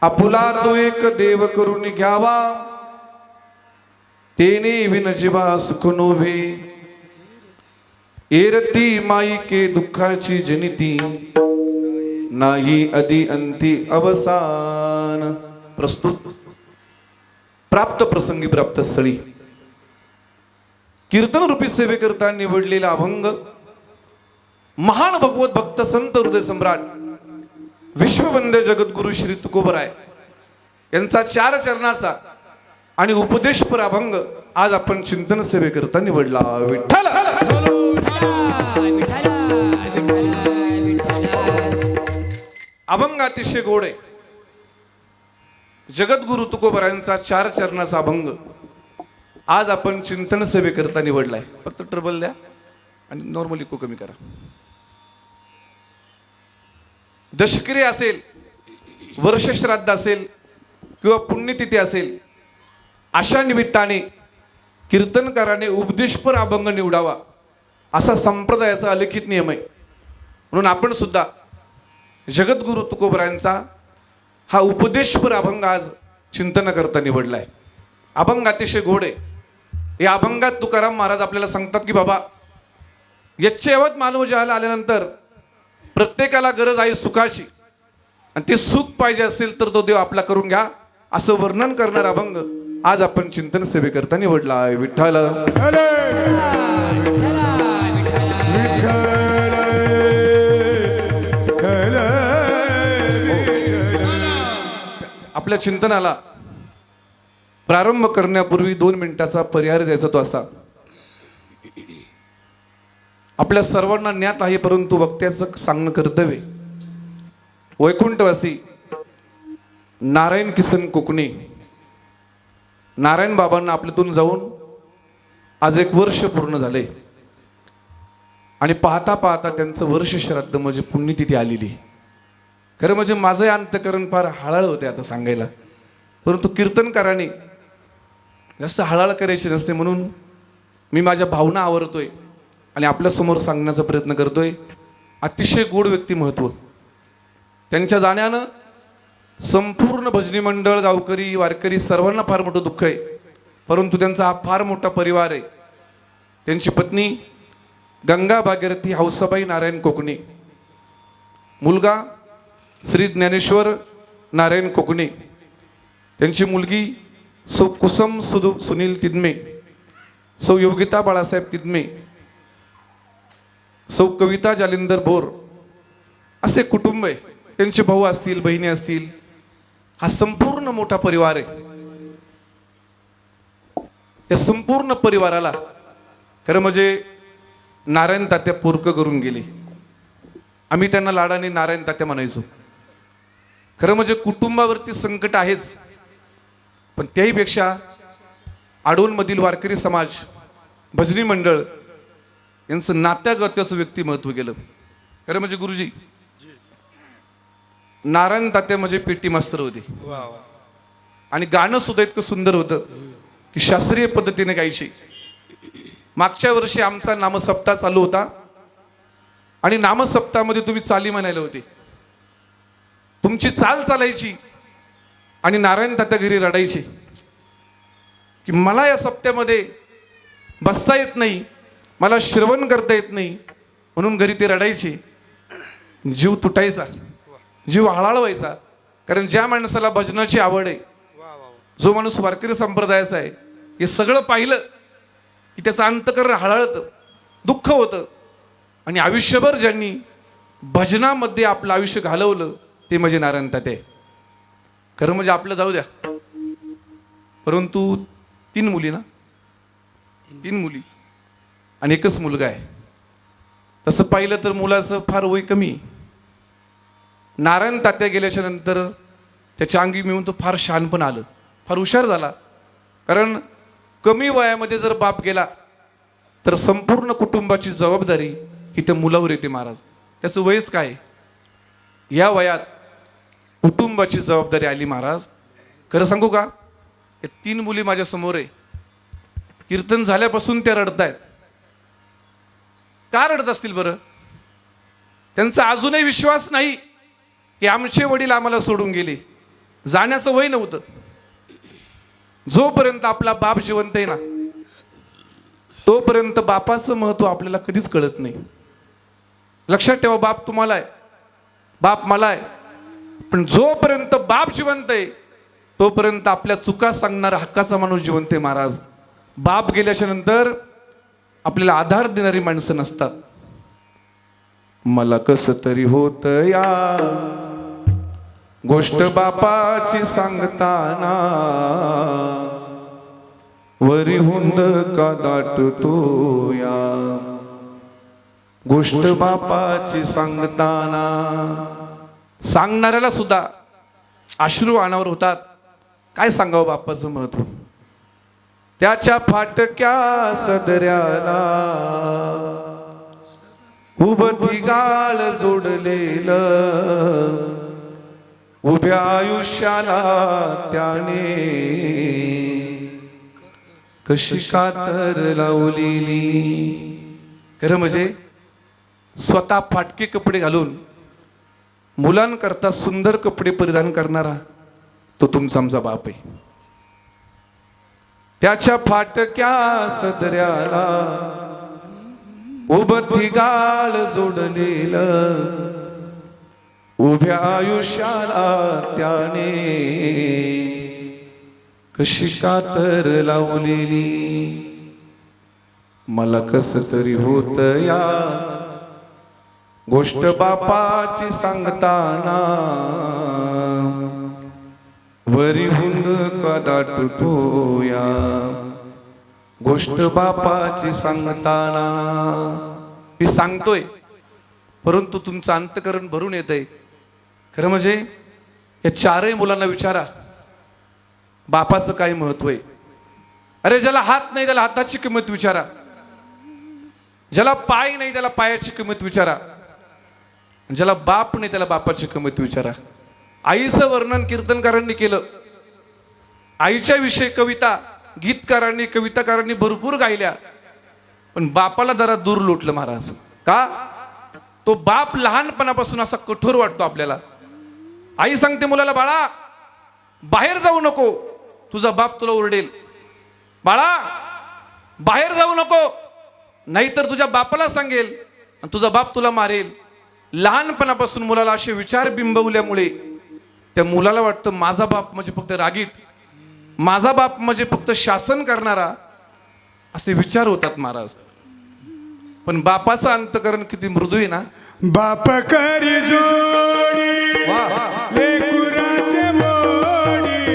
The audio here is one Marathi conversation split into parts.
आपुला तो एक देव करून घ्यावा, तेने विनजिवा सुख नोव्हे. एरती माई के दुःखाची जनिती, नाही अधी अंती अवसान. प्रस्तुत प्राप्त प्रसंगी प्राप्त स्थळी कीर्तन रूपी सेवेकरता निवडलेला अभंग महान भगवत भक्त संत हृदय सम्राट विश्ववंद्य जगद्गुरु श्री तुकोबराय यांचा 4 चरणाचा आणि उपदेशपर अभंग आज आपण चिंतन सेवेकरता निवडला. विठ्ठल अभंग अतिशय गोड आहे. जगद्गुरु तुकोबरायांचा 4 चरणाचा अभंग आज आपण चिंतन सेवेकरता निवडलाय. फक्त ट्रबल द्या आणि नॉर्मली इको कमी करा. दशक्रिया असेल, वर्षश्राद्ध असेल किंवा पुण्यतिथी असेल, अशा निमित्ताने कीर्तनकाराने उपदेशपर अभंग निवडावा असा संप्रदायाचा अलिखित नियम आहे. म्हणून आपण सुद्धा जगद्गुरु तुकोबरायांचा हा उपदेशपर अभंग आज चिंतन करता निवडलाय. अभंग अतिशय गोड आहे. या अभंगात तुकाराम महाराज आपल्याला सांगतात की बाबा, यच्चेवत मानव जहाला आल्यानंतर प्रत्येकाला गरज आहे सुखाची, आणि ते सुख पाहिजे असेल तर तो देव आपला करून घ्या असं वर्णन करणारा अभंग आज आपण चिंतन सेवेकरता निवडला आहे. विठ्ठल आपल्या चिंतनाला प्रारंभ करण्यापूर्वी 2 मिनिटाचा पर्याय द्यायचा तो असा. आपल्या सर्वांना ज्ञात आहे, परंतु वक्त्याचं सांगणं कर्तव्य. वैकुंठवासी नारायण किसन कोकणे नारायण बाबांना आपल्यातून जाऊन आज 1 वर्ष पूर्ण झाले, आणि पाहता पाहता त्यांचं वर्ष श्राद्ध म्हणजे पुण्यतिथी आलेली. खरं म्हणजे माझं अंतकरण फार हळहळ होते आता सांगायला, परंतु कीर्तनकाराने जास्त हळहळ करायची नसते, म्हणून मी माझ्या भावना आवरतोय आणि आपल्या समोर सांगण्याचा प्रयत्न करतोय. अतिशय गोड व्यक्तिमत्व. त्यांच्या जाण्यानं संपूर्ण भजनी मंडळ, गावकरी, वारकरी सर्वांना फार मोठं दुःख आहे, परंतु त्यांचा हा फार मोठा परिवार आहे. त्यांची पत्नी गंगा भागीरथी हौसाबाई नारायण कोकणे, मुलगा श्री ज्ञानेश्वर नारायण कोकणे, त्यांची मुलगी सौ कुसम सुनील तिदमे, सौ योगिता बाळासाहेब तिदमे, सौ कविता जालिंदर बोर, असे कुटुंब आहे. त्यांचे भाऊ असतील, बहिणी असतील, हा संपूर्ण मोठा परिवार आहे. या संपूर्ण परिवाराला खरं म्हणजे नारायण तात्या पोरकं करून गेले. आम्ही त्यांना लाडाने नारायण तात्या म्हणायचो. खरं म्हणजे कुटुंबावरती संकट आहेच, पण त्याहीपेक्षा आडोणमधील वारकरी समाज, भजनी मंडळ यांचं नात्यागत्याचं व्यक्तिमत्व गेलं. खरं म्हणजे गुरुजी, नारायण तात्या म्हणजे पेटी मास्तर होते, आणि गाणं सुद्धा इतकं सुंदर होतं की शास्त्रीय पद्धतीने गायचे. मागच्या वर्षी आमचा नामसप्ताह चालू होता, आणि नामसप्ताहामध्ये तुम्ही चाली म्हणायला होते. तुमची चाल चालायची आणि नारायण तात्या घरी रडायचे की मला या सप्त्यामध्ये बसता येत नाही, मला श्रवण करता येत नाही, म्हणून घरी ते रडायचे. जीव तुटायचा, जीव हळहळ व्हायचा. कारण ज्या माणसाला भजनाची आवड आहे, जो माणूस वारकरी संप्रदायाचा आहे, हे सगळं पाहिलं की त्याचं अंतकरण हळहळतं, दुःख होतं. आणि आयुष्यभर ज्यांनी भजनामध्ये आपलं आयुष्य घालवलं ते म्हणजे नारायण तात्या. खरं म्हणजे आपलं जाऊ द्या, परंतु 3 मुली ना, 3 मुली आणि 1च मुलगा आहे. तसं पाहिलं तर मुलाचं फार वय कमी. नारायण तात्या गेल्याच्या नंतर त्याच्या अंगी मिळून तो फार शहाणपण आलं, फार हुशार झाला. कारण कमी वयामध्ये जर बाप गेला तर संपूर्ण कुटुंबाची जबाबदारी ही त्या मुलावर येते महाराज. त्याचं वयच काय, या वयात कुटुंबाची जबाबदारी आली महाराज. खरं सांगू का, या 3 मुली माझ्या समोर आहे. कीर्तन झाल्यापासून त्या रडतायत. का रडत असतील बरं? त्यांचा अजूनही विश्वास नाही की आमचे वडील आम्हाला सोडून गेले. जाण्याचं वय नव्हतं. जोपर्यंत आपला बाप जिवंत आहे ना तोपर्यंत बापाचं महत्व आपल्याला कधीच कळत नाही. लक्षात ठेवा, बाप तुम्हाला आहे, बाप मला आहे, पण जोपर्यंत बाप जिवंत आहे तोपर्यंत आपल्या चुका सांगणारा हक्काचा माणूस जिवंत आहे महाराज. बाप गेल्याच्या नंतर आपल्याला आधार देणारी माणसं नसतात. मला कसं तरी होत या गोष्ट बापाची सांगताना, वरी हुंद का दाटतो या गोष्ट बापाची सांगताना. सांगणाऱ्याला सुद्धा अश्रू अनावर होतात. काय सांगावं बापाचं महत्व. त्याच्या फाटक्या सदऱ्याला उभती गाळ जोडलेलं, उभ्या आयुष्याला त्याने कशी कातर लावलेली. खरं म्हणजे स्वतः फाटके कपडे घालून मुलांकरता सुंदर कपडे परिधान करणारा तो तुमचा आमचा बाप आहे. त्याच्या फाटक्या सदऱ्याला उभती गाळ जोडलेलं, उभ्या आयुष्याला त्याने कशी कातर लावलेली. मला कसं तरी होत या गोष्ट बापाची सांगताना, वरी हुंद का दाटतो या गोष्ट बापाची सांगताना. मी सांगतोय परंतु तुमचं अंतकरण भरून येत आहे. खरं म्हणजे या चारही मुलांना विचारा बापाचं काय महत्व आहे. अरे ज्याला हात नाही त्याला हाताची किंमत विचारा, ज्याला पाय नाही त्याला पायाची किंमत विचारा, ज्याला बाप नाही त्याला बापाची किंमत विचारा. आईचं वर्णन कीर्तनकारांनी केलं, आईच्या विषयी कविता गीतकारांनी कविताकारांनी भरपूर गायल्या, पण बापाला जरा दूर लोटलं महाराज. का? तो बाप लहानपणापासून असा कठोर वाटतो आपल्याला. आई सांगते मुलाला, बाळा बाहेर जाऊ नको, तुझा बाप तुला ओरडेल. बाळा बाहेर जाऊ नको, नाहीतर तुझ्या बापाला सांगेल आणि तुझा बाप तुला मारेल. लहानपणापासून मुलाला असे विचार बिंबवल्यामुळे त्या मुलाला वाटतं माझा बाप म्हणजे फक्त रागीट, माझा बाप म्हणजे फक्त शासन करणारा, असे विचार होतात महाराज. पण बापाचं अंतकरण किती मृदू आहे ना. बाप करी जोडी लेकुराचे मोडी,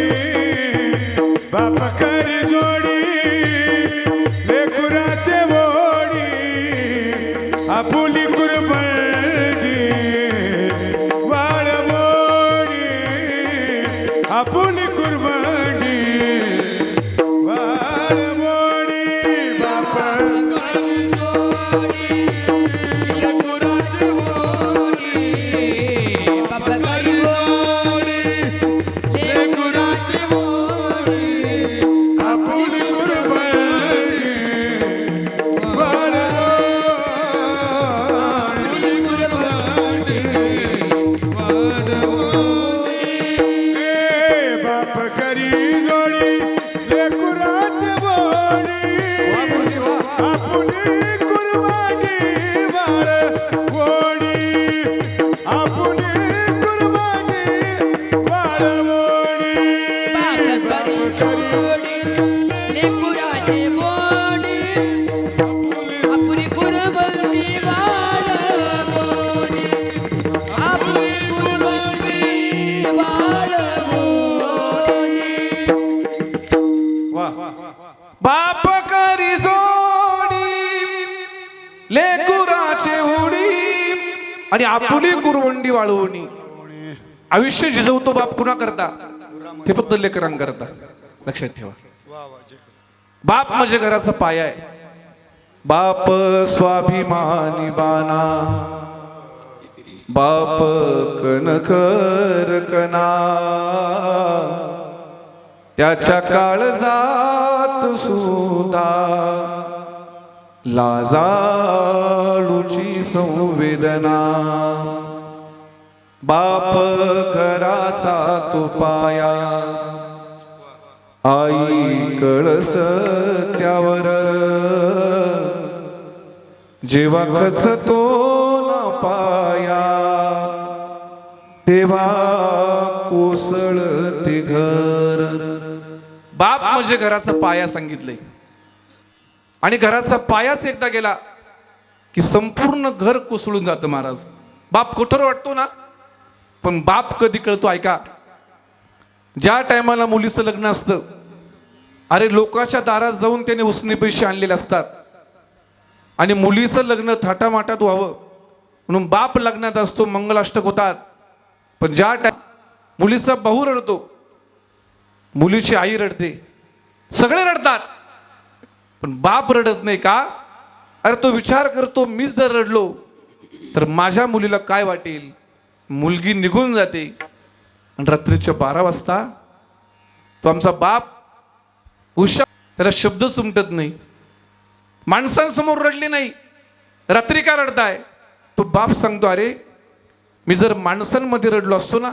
बाप करी जोडी लेकुराचे मोडी, आपुली कुरबडी वाळ मोडी, आपुली कुरबडी वाळ मोडी. बाप बाप करी जोडी लेकुराचे होडी आणि आपुली कुरवंडी वाळवणी. आयुष्य झिजवतो बाप कुणा करता? ते फक्त लेकरांकरता. लक्षात ठेवा, बाप म्हणजे घराचा पाया आहे. बाप स्वाभिमानी बाना, बाप कणखर कणा, त्याच्या काळजात सुद्धा लाजाळूची संवेदना. बाप घराचा तो पाया, आई कळस त्यावर, जेव्हा खचतो ना पाया, तेव्हा कोसळते घर. बाप म्हणजे घराचा पाया सांगितलंय. आणि घराचा पायाच एकदा गेला की संपूर्ण घर कोसळून जातं महाराज. बाप कठोर वाटतो ना, पण बाप कधी कळतो ऐका. ज्या टायमाला मुलीचं लग्न असतं, अरे लोकांच्या दारात जाऊन त्याने उसने पैसे आणलेले असतात आणि मुलीचं लग्न थाटामाटात व्हावं म्हणून बाप लग्नात असतो, मंगलाष्टक होतात. पण ज्या टाइम मुलीचा भाऊ रडतो, मुलीची आई रडते, सगळे रडतात, पण बाप रडत नाही का? अरे तो विचार करतो, मीच जर रडलो तर माझ्या मुलीला काय वाटेल. मुलगी निघून जाते आणि रात्रीच्या 12 वाजता तो आमचा बाप हुशार, त्याला शब्दच उमटत नाही. माणसांसमोर रडली नाही, रात्री का रडताय? तो बाप सांगतो, अरे मी जर माणसांमध्ये रडलो असतो ना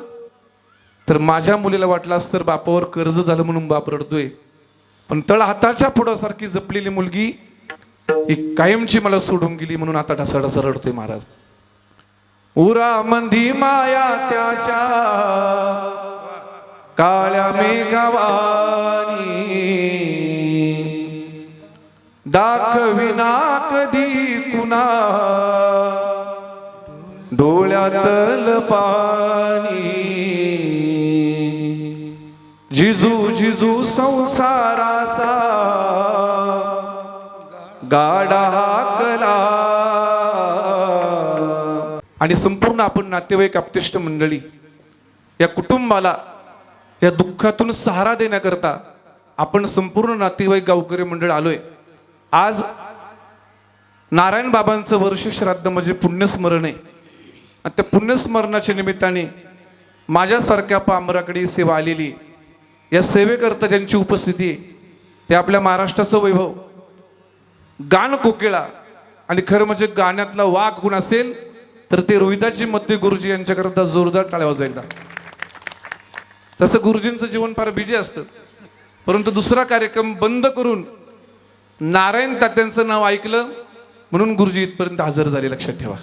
तर माझ्या मुलीला वाटलं असतं तर बापावर कर्ज झालं म्हणून बाप रडतोय. पण तळ हाताच्या पुढासारखी जपलेली मुलगी ही कायमची मला सोडून गेली म्हणून आता ढसाढसा रडतोय महाराज. उरामंदी माया त्याच्या काळ्या मेघवानी, दाखविना कधी कुणा डोळ्यातल पाणी. जिजू जिजू संसाराचा गाडा हाकला. आणि संपूर्ण आपण नातेवाईक आप्तेष्ट मंडळी या कुटुंबाला या दुःखातून सहारा देण्याकरता आपण संपूर्ण नातेवाईक गावकरी मंडळ आलोय. आज नारायण बाबांचं वर्ष श्राद्ध म्हणजे पुण्यस्मरण आहे. आणि त्या पुण्यस्मरणाच्या निमित्ताने माझ्यासारख्या पामराकडे सेवा आलेली, या सेवेकरता ज्यांची उपस्थिती आहे ते आपल्या महाराष्ट्राचं वैभव, गान कोकिळा. आणि खरं म्हणजे गाण्यातला वाघ गुण असेल तर ते रोहिदासजी मत्ते गुरुजी यांच्याकरता जोरदार टाळ्या वाजवायला. तसं गुरुजींचं जीवन फार बिजी असतं, परंतु दुसरा कार्यक्रम बंद करून नारायण तात्यांचं नाव ऐकलं म्हणून गुरुजी इथपर्यंत हजर झाले. लक्षात ठेवा.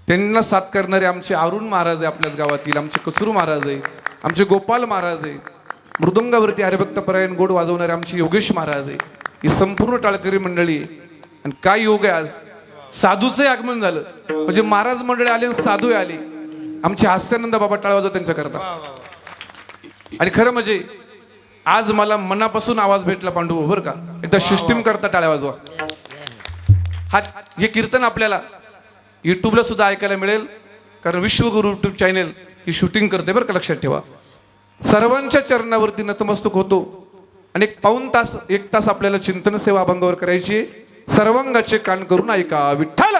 त्यांना साथ करणारे आमचे अरुण महाराज आहे आपल्याच गावातील, आमचे कचरू महाराज आहे, आमचे गोपाल महाराज आहे, मृदुंगावरती हरिभक्तपरायण गोड वाजवणारे आमचे योगेश महाराज आहे. ही संपूर्ण टाळकरी मंडळी आहे. आणि काय योग आहे, आज साधूचं आगमन झालं म्हणजे महाराज मंडळी आले आणि साधू आले. आमचे हास्यानंद बाबा टाळ वाजवतात त्यांच्या करता. आणि खरं म्हणजे आज मला मनापासून आवाज भेटला पांडू बरं का. एकदा सिस्टीम करता टाळ्या वाजवा. हे कीर्तन आपल्याला युट्यूबला सुद्धा ऐकायला मिळेल, कारण विश्वगुरु युट्यूब चॅनेल ही शूटिंग करते बरं का. लक्षात ठेवा. सर्वांच्या चरणावरती नतमस्तक होतो आणि एक पाऊण तास 1 तास आपल्याला चिंतन सेवा अभंगावर करायची आहे. सर्वांगाचे कान करून ऐका. विठ्ठल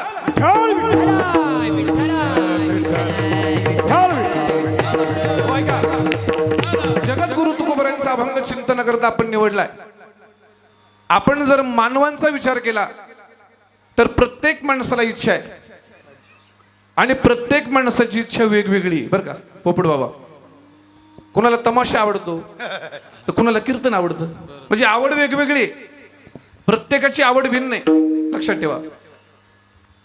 जगद्गुरु तुकोबरायांचा अभंग चिंतन करता आपण निवडलाय. आपण जर मानवांचा विचार केला तर प्रत्येक माणसाला इच्छा आहे आणि प्रत्येक माणसाची इच्छा वेगवेगळी बरं का. पोपट बाबा, कोणाला तमाशा आवडतो तर कोणाला कीर्तन आवडतं, म्हणजे आवड वेगवेगळी, प्रत्येकाची आवड भिन्न आहे. लक्षात ठेवा.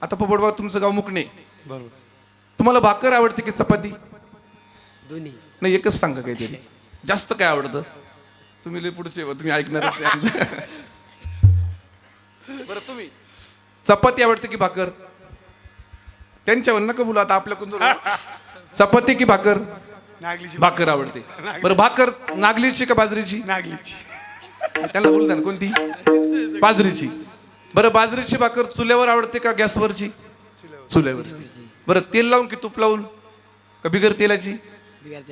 आता पोपट बाबा तुमचं गाव मुकणे, बरोबर. तुम्हाला भाकर आवडते की चपाती? दोन्ही. नाही, एकच सांगा काहीतरी. जास्त काय आवडतं? तुम्ही लय पुढचे, तुम्ही ऐकणारच नाही आमचं. बरं, तुम्ही चपाती आवडते की भाकर? त्यांच्यावर नका बोला आता, आपल्याकडून चपाती की भाकर? नागलीची भाकर आवडते. बरं, भाकर नागलीची का बाजरीची? नागलीची. त्यांना बोलता ना कोणती? बाजरीची. बरं, बाजरीची भाकर चुल्यावर आवडते का गॅसवरची? चुल्यावर. बरं, तेल लावून की तूप लावून का बिगर तेलाची?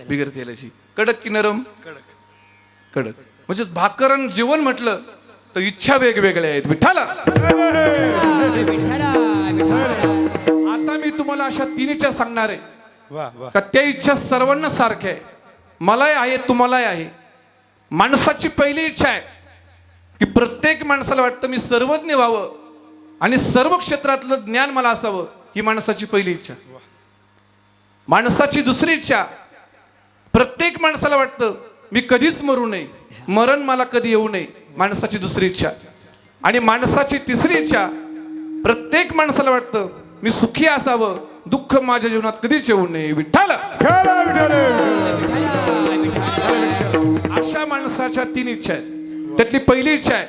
बिगर तेलाची. कडक की नरम? कडक. म्हणजे भाकर आणि जेवण म्हटलं तर इच्छा वेगवेगळ्या आहेत. विठ्ठला, आता मी तुम्हाला अशा 3 इच्छा सांगणार आहे वा वा. का त्या इच्छा सर्वांना सारख्या आहे. मलाही आहे, तुम्हालाही आहे. माणसाची पहिली इच्छा आहे की प्रत्येक माणसाला वाटतं मी सर्वज्ञ व्हावं आणि सर्व क्षेत्रातलं ज्ञान मला असावं. ही माणसाची पहिली इच्छा. माणसाची दुसरी इच्छा, प्रत्येक माणसाला वाटतं मी कधीच मरू नये, मरण मला कधी येऊ नये, माणसाची दुसरी इच्छा. आणि माणसाची तिसरी इच्छा, प्रत्येक माणसाला वाटतं मी सुखी असावं, दुःख माझ्या जीवनात कधीच येऊ नये. विठ्ठल. खरा विठ्ठल. अशा माणसाच्या 3 इच्छा आहेत. त्यातली पहिली इच्छा आहे,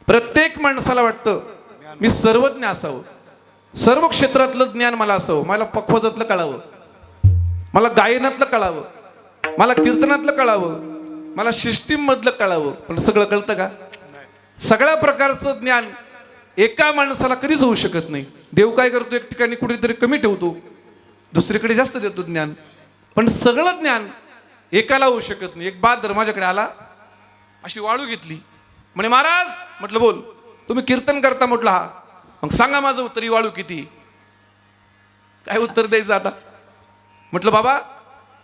प्रत्येक माणसाला वाटतं मी सर्वज्ञ असावं, सर्व क्षेत्रातलं ज्ञान मला असावं, मला पक्वजातलं कळावं, मला गायनातलं कळावं, मला कीर्तनातलं कळावं, मला सिस्टीम मधलं कळावं. पण सगळं कळतं का? सगळ्या प्रकारचं ज्ञान एका माणसाला कधीच होऊ शकत नाही. देव काय करतो, एक ठिकाणी कुठेतरी कमी ठेवतो, दुसरीकडे जास्त देतो ज्ञान. पण सगळं ज्ञान एकाला होऊ शकत नाही. एक बहादर माझ्याकडे आला, अशी वाळू घेतली, म्हणे महाराज. म्हटलं बोल, तुम्ही कीर्तन करता? म्हटलं हा. मग सांगा माझं उत्तर, ही वाळू किती? काय उत्तर द्यायचं आता? म्हटलं बाबा,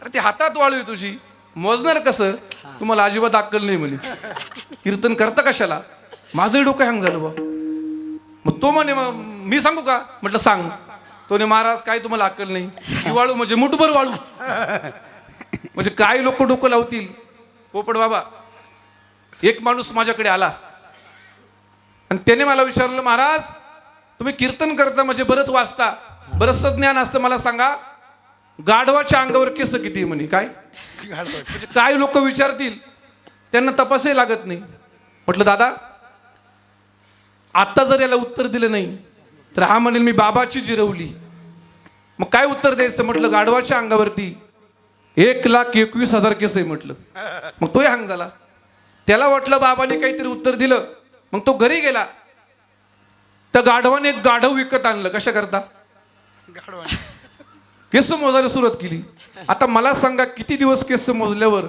अरे ती हातात वाळू आहे तुझी, मोजणार कसं? तुम्हाला अजिबात अक्कल नाही म्हणे, कीर्तन करता कशाला? माझंही डोकं हँग झालं बा. मग तो म्हणे मग मी सांगू का? म्हटलं सांग. तो ने महाराज काय तुम्हाला अक्कल नाही, ही वाळू म्हणजे मुठभर वाळू. म्हणजे काय लोक डोकं लावतील. पोपट बाबा, एक माणूस माझ्याकडे आला आणि त्याने मला विचारलं, महाराज तुम्ही कीर्तन करता म्हणजे बरंच वाचता, बरंचसं ज्ञान असतं, मला सांगा गाढवाच्या अंगावर केस किती म्हणे? काय म्हणजे काय लोक विचारतील, त्यांना तपासही लागत नाही. म्हटलं दादा, आता जर याला उत्तर दिलं नाही तर हा म्हणेल मी बाबाची जिरवली. मग काय उत्तर द्यायचं? म्हटलं गाढवाच्या अंगावरती 1,21,000 केस आहे म्हटलं. मग तोही हँग झाला. त्याला वाटलं बाबाने काहीतरी उत्तर दिलं. मग तो घरी गेला, त्या गाढवाने एक गाढव विकत आणलं. कशा करता? केस मोजायला सुरुवात केली. आता मला सांगा, किती दिवस केस मोजल्यावर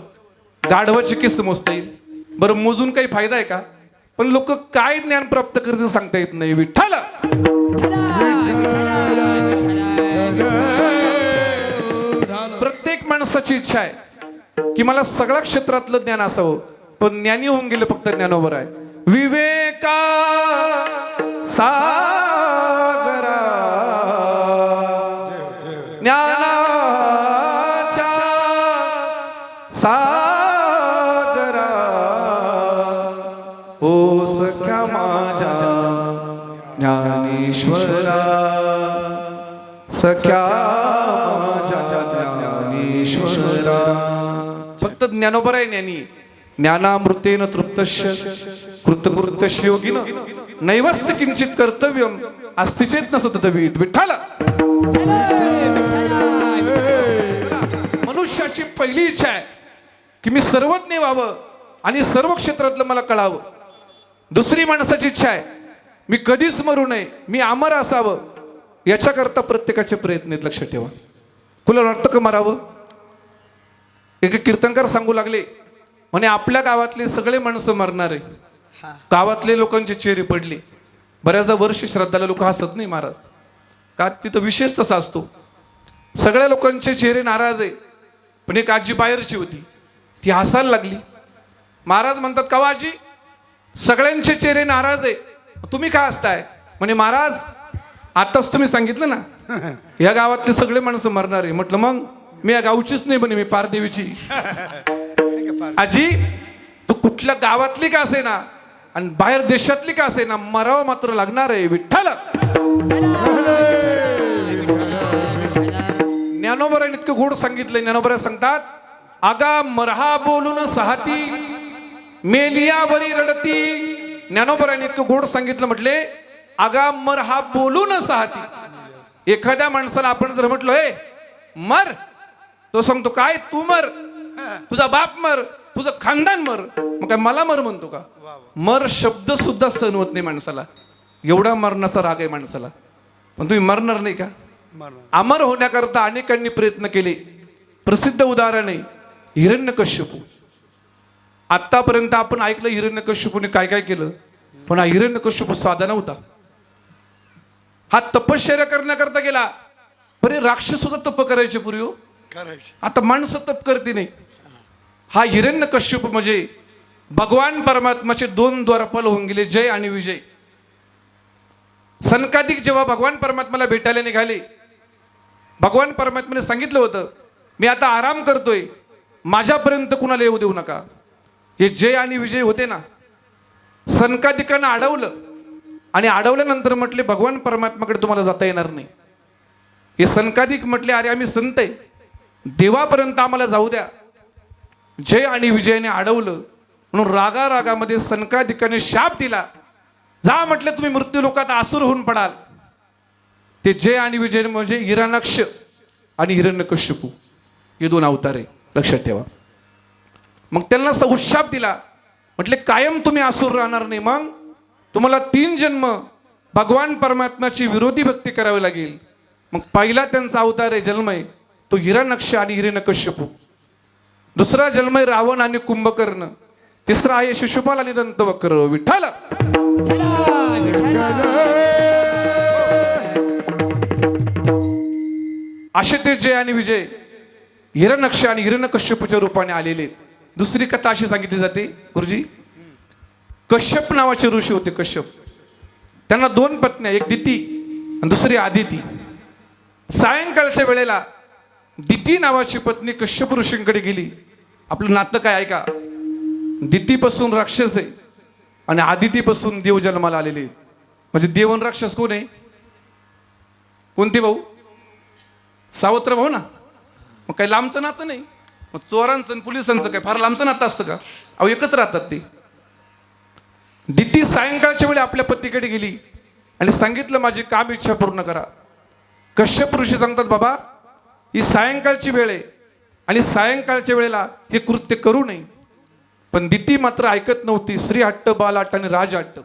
गाढवाचे केस मोजता येईल? बरं, मोजून काही फायदा आहे का? पण लोक काय ज्ञान प्राप्त करते सांगता येत नाही. विठ्ठल. प्रत्येक माणसाची इच्छा आहे की मला सगळ्या क्षेत्रातलं ज्ञान असावं, पण ज्ञानी होऊन गेलं फक्त ज्ञानोबर आहे. विवेका सागरा ज्ञानाच्या सागरा, ओ सख्या माझ्या ज्ञानेश्वरा, सख्या माझ्या ज्ञानेश्वरा. फक्त ज्ञानोबर आहे ज्ञानी. ज्ञानामृतेन तृप्तस्य कृतकृत्यस्य योगिन नैवस्य किंचित कर्तव्यम अस्ति चेत न सततविद. विठ्ठल. मनुष्याची पहिली इच्छा आहे की मी सर्वज्ञ व्हावं आणि सर्व क्षेत्रातलं मला कळावं. दुसरी माणसाची इच्छा आहे मी कधीच मरू नये, मी अमर असावं. याच्याकरता प्रत्येकाचे प्रयत्न आहेत, लक्षात ठेवा. कुणाला वाटतं का मरावं? एक कीर्तनकार सांगू लागले, म्हणे आपल्या गावातले सगळे माणसं मरणार आहे. गावातले लोकांचे चेहरे पडले. बऱ्याचदा वर्ष श्राद्धाला लोक हसत नाही महाराज, का तिथं विशेष तसा असतो. सगळ्या लोकांचे चेहरे नाराज आहे. पण एक आजी बाहेरची होती, ती हसायला लागली. महाराज म्हणतात, का आजी सगळ्यांचे चेहरे नाराज आहे, तुम्ही का हसताय? म्हणे महाराज आताच तुम्ही सांगितलं ना या गावातले सगळे माणसं मरणार आहे. म्हटलं मग मी या गावचीच नाही म्हणे, मी पारदेवीची. आजी तू कुठल्या गावातली का असे ना आणि बाहेर देशातली का असे ना, मरावं मात्र लागणार आहे. विठ्ठल. ज्ञानोबराने इतकं गोड सांगितलंय. ज्ञानोबरा सांगतात, आगा मरहा बोलून सहाती मेलियावरी रडती. ज्ञानोबराने इतकं गोड सांगितलं, म्हटले आगा मरहा बोलून सहाती. एखाद्या माणसाला आपण जर म्हटलं हे मर, तो सांगतो काय तू मर, तुझा बाप मर, तुझं खानदान मर. मग काय मला मर म्हणतो का? मर शब्द सुद्धा सहन होत नाही माणसाला, एवढा मरणाचा राग आहे माणसाला. पण तुम्ही मरणार नाही का? अमर होण्याकरता अनेकांनी प्रयत्न केले. प्रसिद्ध उदाहरण आहे हिरण्यकश्यपू. आतापर्यंत आपण ऐकलं हिरण्यकश्यपूने काय काय केलं, पण हा हिरण्यकश्यपू साधा नव्हता. हा तपश्चर्या करण्याकरता गेला. बरे राक्षस सुद्धा तप करायचे पूर्वी, आता माणसं तप करते नाही. हा हिरण्यकश्यप म्हणजे भगवान परमात्माचे 2 द्वारपाल होऊन गेले, जय आणि विजय. सनकादिक जेव्हा भगवान परमात्माला भेटायला निघाले भगवान परमात्म्याने सांगितलं होतं मी आता आराम करतोय, माझ्यापर्यंत कुणाला येऊ देऊ नका. हे जय आणि विजय होते ना, सनकादिकांना अडवलं आणि अडवल्यानंतर म्हटले भगवान परमात्म्याकडे तुम्हाला जाता येणार नाही. हे सनकादिक म्हटले अरे आम्ही संत आहे, देवापर्यंत आम्हाला जाऊ द्या. जय आणि विजयाने अडवलं म्हणून रागारागामध्ये सनकादिकाने शाप दिला, जा म्हटले तुम्ही मृत्यू लोकात आसुर होऊन पडाल. ते जय आणि विजय म्हणजे हिरण्यक्ष आणि हिरण्यकश्यपू हे दोन अवतार आहे, लक्षात ठेवा. मग त्यांना उत्शाप दिला, म्हटले कायम तुम्ही आसुर राहणार नाही, मग तुम्हाला 3 जन्म भगवान परमात्म्याची विरोधी भक्ती करावी लागेल. मग पहिला त्यांचा अवतार आहे जन्म आहे तो हिरण्यक्ष आणि हिरण्यकश्यपू. दुसरा जन्म आहे रावण आणि कुंभकर्ण. तिसरा आहे शिशुपाल आणि दंतवक्र. विठ्ठल असे ते जय आणि विजय हिरण्यक्ष आणि हिरण्यकश्यपूच्या रूपाने आलेले आहेत. दुसरी कथा अशी सांगितली जाते गुरुजी, कश्यप नावाचे ऋषी होते. कश्यप, त्यांना 2 पत्न्या, एक दिती आणि दुसरी आदिती. सायंकाळच्या वेळेला दिती नावाची पत्नी कश्यप ऋषींकडे गेली. आपलं नातं काय ऐका, दितीपासून राक्षस आहे आणि आदितीपासून देव जन्माला आलेले आहेत. म्हणजे देव आणि राक्षस कोण आहे? कोणते भाऊ? सावत्र भाऊ ना. मग काही लांबचं नातं नाही. मग चोरांचं आणि पोलिसांचं काय फार लांबचं नातं असतं का? अहो एकच राहतात ते. दिती सायंकाळच्या वेळी आपल्या पतीकडे गेली आणि सांगितलं माझी काम इच्छा पूर्ण करा. कश्यप ऋषी सांगतात बाबा ही सायंकाळची वेळ आहे आणि सायंकाळच्या वेळेला हे कृत्य करू नये. पण दिती मात्र ऐकत नव्हती. श्रीहट्ट, बालहट्ट आणि राजहट्ट.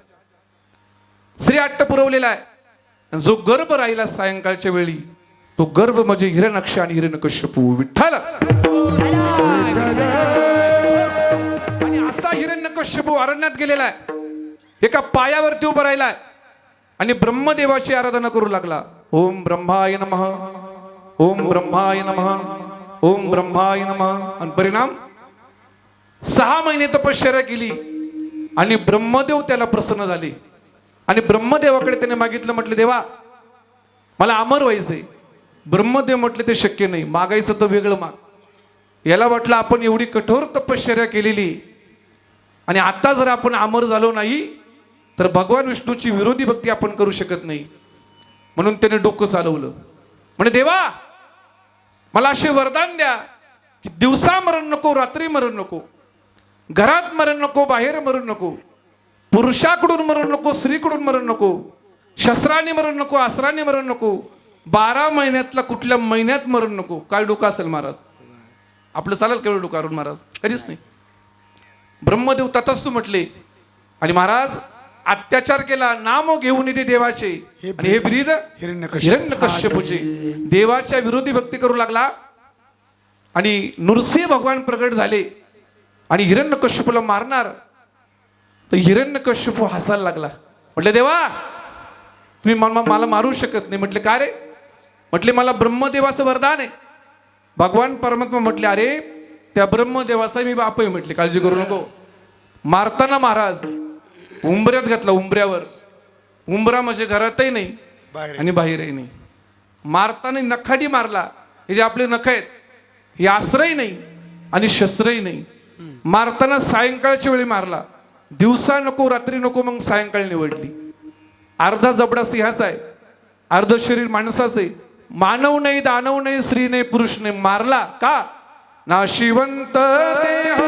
श्रीहट्ट पुरवलेला आहे. जो गर्भ राहिला सायंकाळच्या वेळी तो गर्भ म्हणजे हिरण्यक्ष आणि हिरण्यकश्यपू. विठ्ठल. आणि असा हिरण्यकश्यपू अरण्यात गेलेला आहे, एका पायावरती उभा राहिलाय आणि ब्रह्मदेवाची आराधना करू लागला. ओम ब्रह्माय नमः, ओम ब्रह्माय नमः, ओम ब्रह्माय नमः. आणि परिणाम 6 महिने तपश्चर्या केली आणि ब्रह्मदेव त्याला प्रसन्न झाले. आणि ब्रह्मदेवाकडे त्याने मागितलं, म्हटलं देवा मला अमर व्हायचंय. ब्रह्मदेव म्हटले ते शक्य नाही, मागायचं तर वेगळं माग. याला वाटलं आपण एवढी कठोर तपश्चर्या केलेली आणि आता जर आपण अमर झालो नाही तर भगवान विष्णूची विरोधी भक्ती आपण करू शकत नाही. म्हणून त्याने डोकं चालवलं. म्हणे देवा मला असे वरदान द्या की दिवसा मरण नको, रात्री मरण नको, घरात मरण नको, बाहेर मरण नको, पुरुषाकडून मरण नको, स्त्रीकडून मरण नको, शस्त्राने मरण नको, अस्त्राने मरण नको, 12 महिन्यातला कुठल्या महिन्यात मरण नको. काय डोकं असेल महाराज? आपलं चालेल केवढं डोकं अरुण महाराज? कधीच नाही. ब्रह्मदेव तथास्तु म्हटले आणि महाराज अत्याचार केला, नाम घेऊन येते देवाचे आणि हे ब्रीद हिरण्यकश्यपूचे. देवाच्या विरोधी भक्ती करू लागला आणि नृसिंह भगवान प्रगट झाले आणि हिरण्यकश्यपूला मारणार. तर हिरण्यकश्यपू हसायला लागला. म्हटले देवा तुम्ही मला मारू शकत नाही. म्हटले का रे? म्हटले मला ब्रह्मदेवाचं वरदान आहे. भगवान परमात्मा म्हटले अरे त्या ब्रह्मदेवाचा मी बाप आहे. म्हटले काळजी करू नको. मारताना महाराज उंबऱ्यात घातला, उंबऱ्यावर. उंबरा म्हणजे घरातही नाही आणि बाहेरही नाही. मारताना नखाडी मारला. हे जे आपले नख आहेत हे आश्रय नाही आणि शस्त्रही नाही. मारताना सायंकाळच्या वेळी मारला. दिवसा नको, रात्री नको, मग सायंकाळ निवडली. अर्धा जबडा सिंहाचा आहे, अर्ध शरीर माणसाचं आहे. मानव नाही, दानव नाही, स्त्री नाही, पुरुष नाही. मारला का? नाशिवंत देह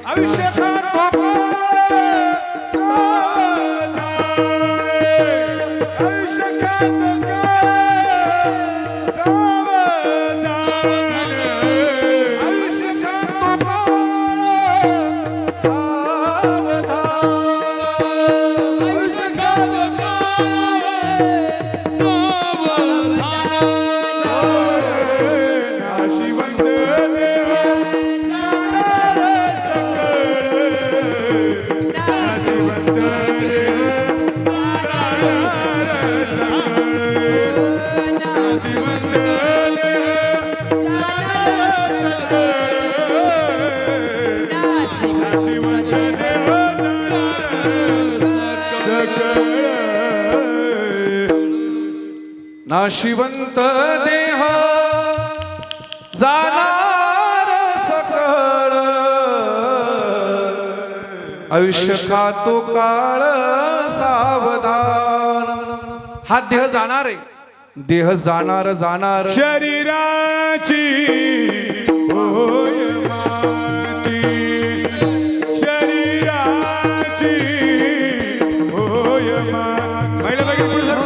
आयुष्य नाशिवंत देह जाणार सकळ, आयुष्य खातो काळ सावधान. हा देह जाणार आहे, देह जाणार जाणार. शरीराची होय माती, शरीराची होय माती. पहिलं बघा पुढे सरका.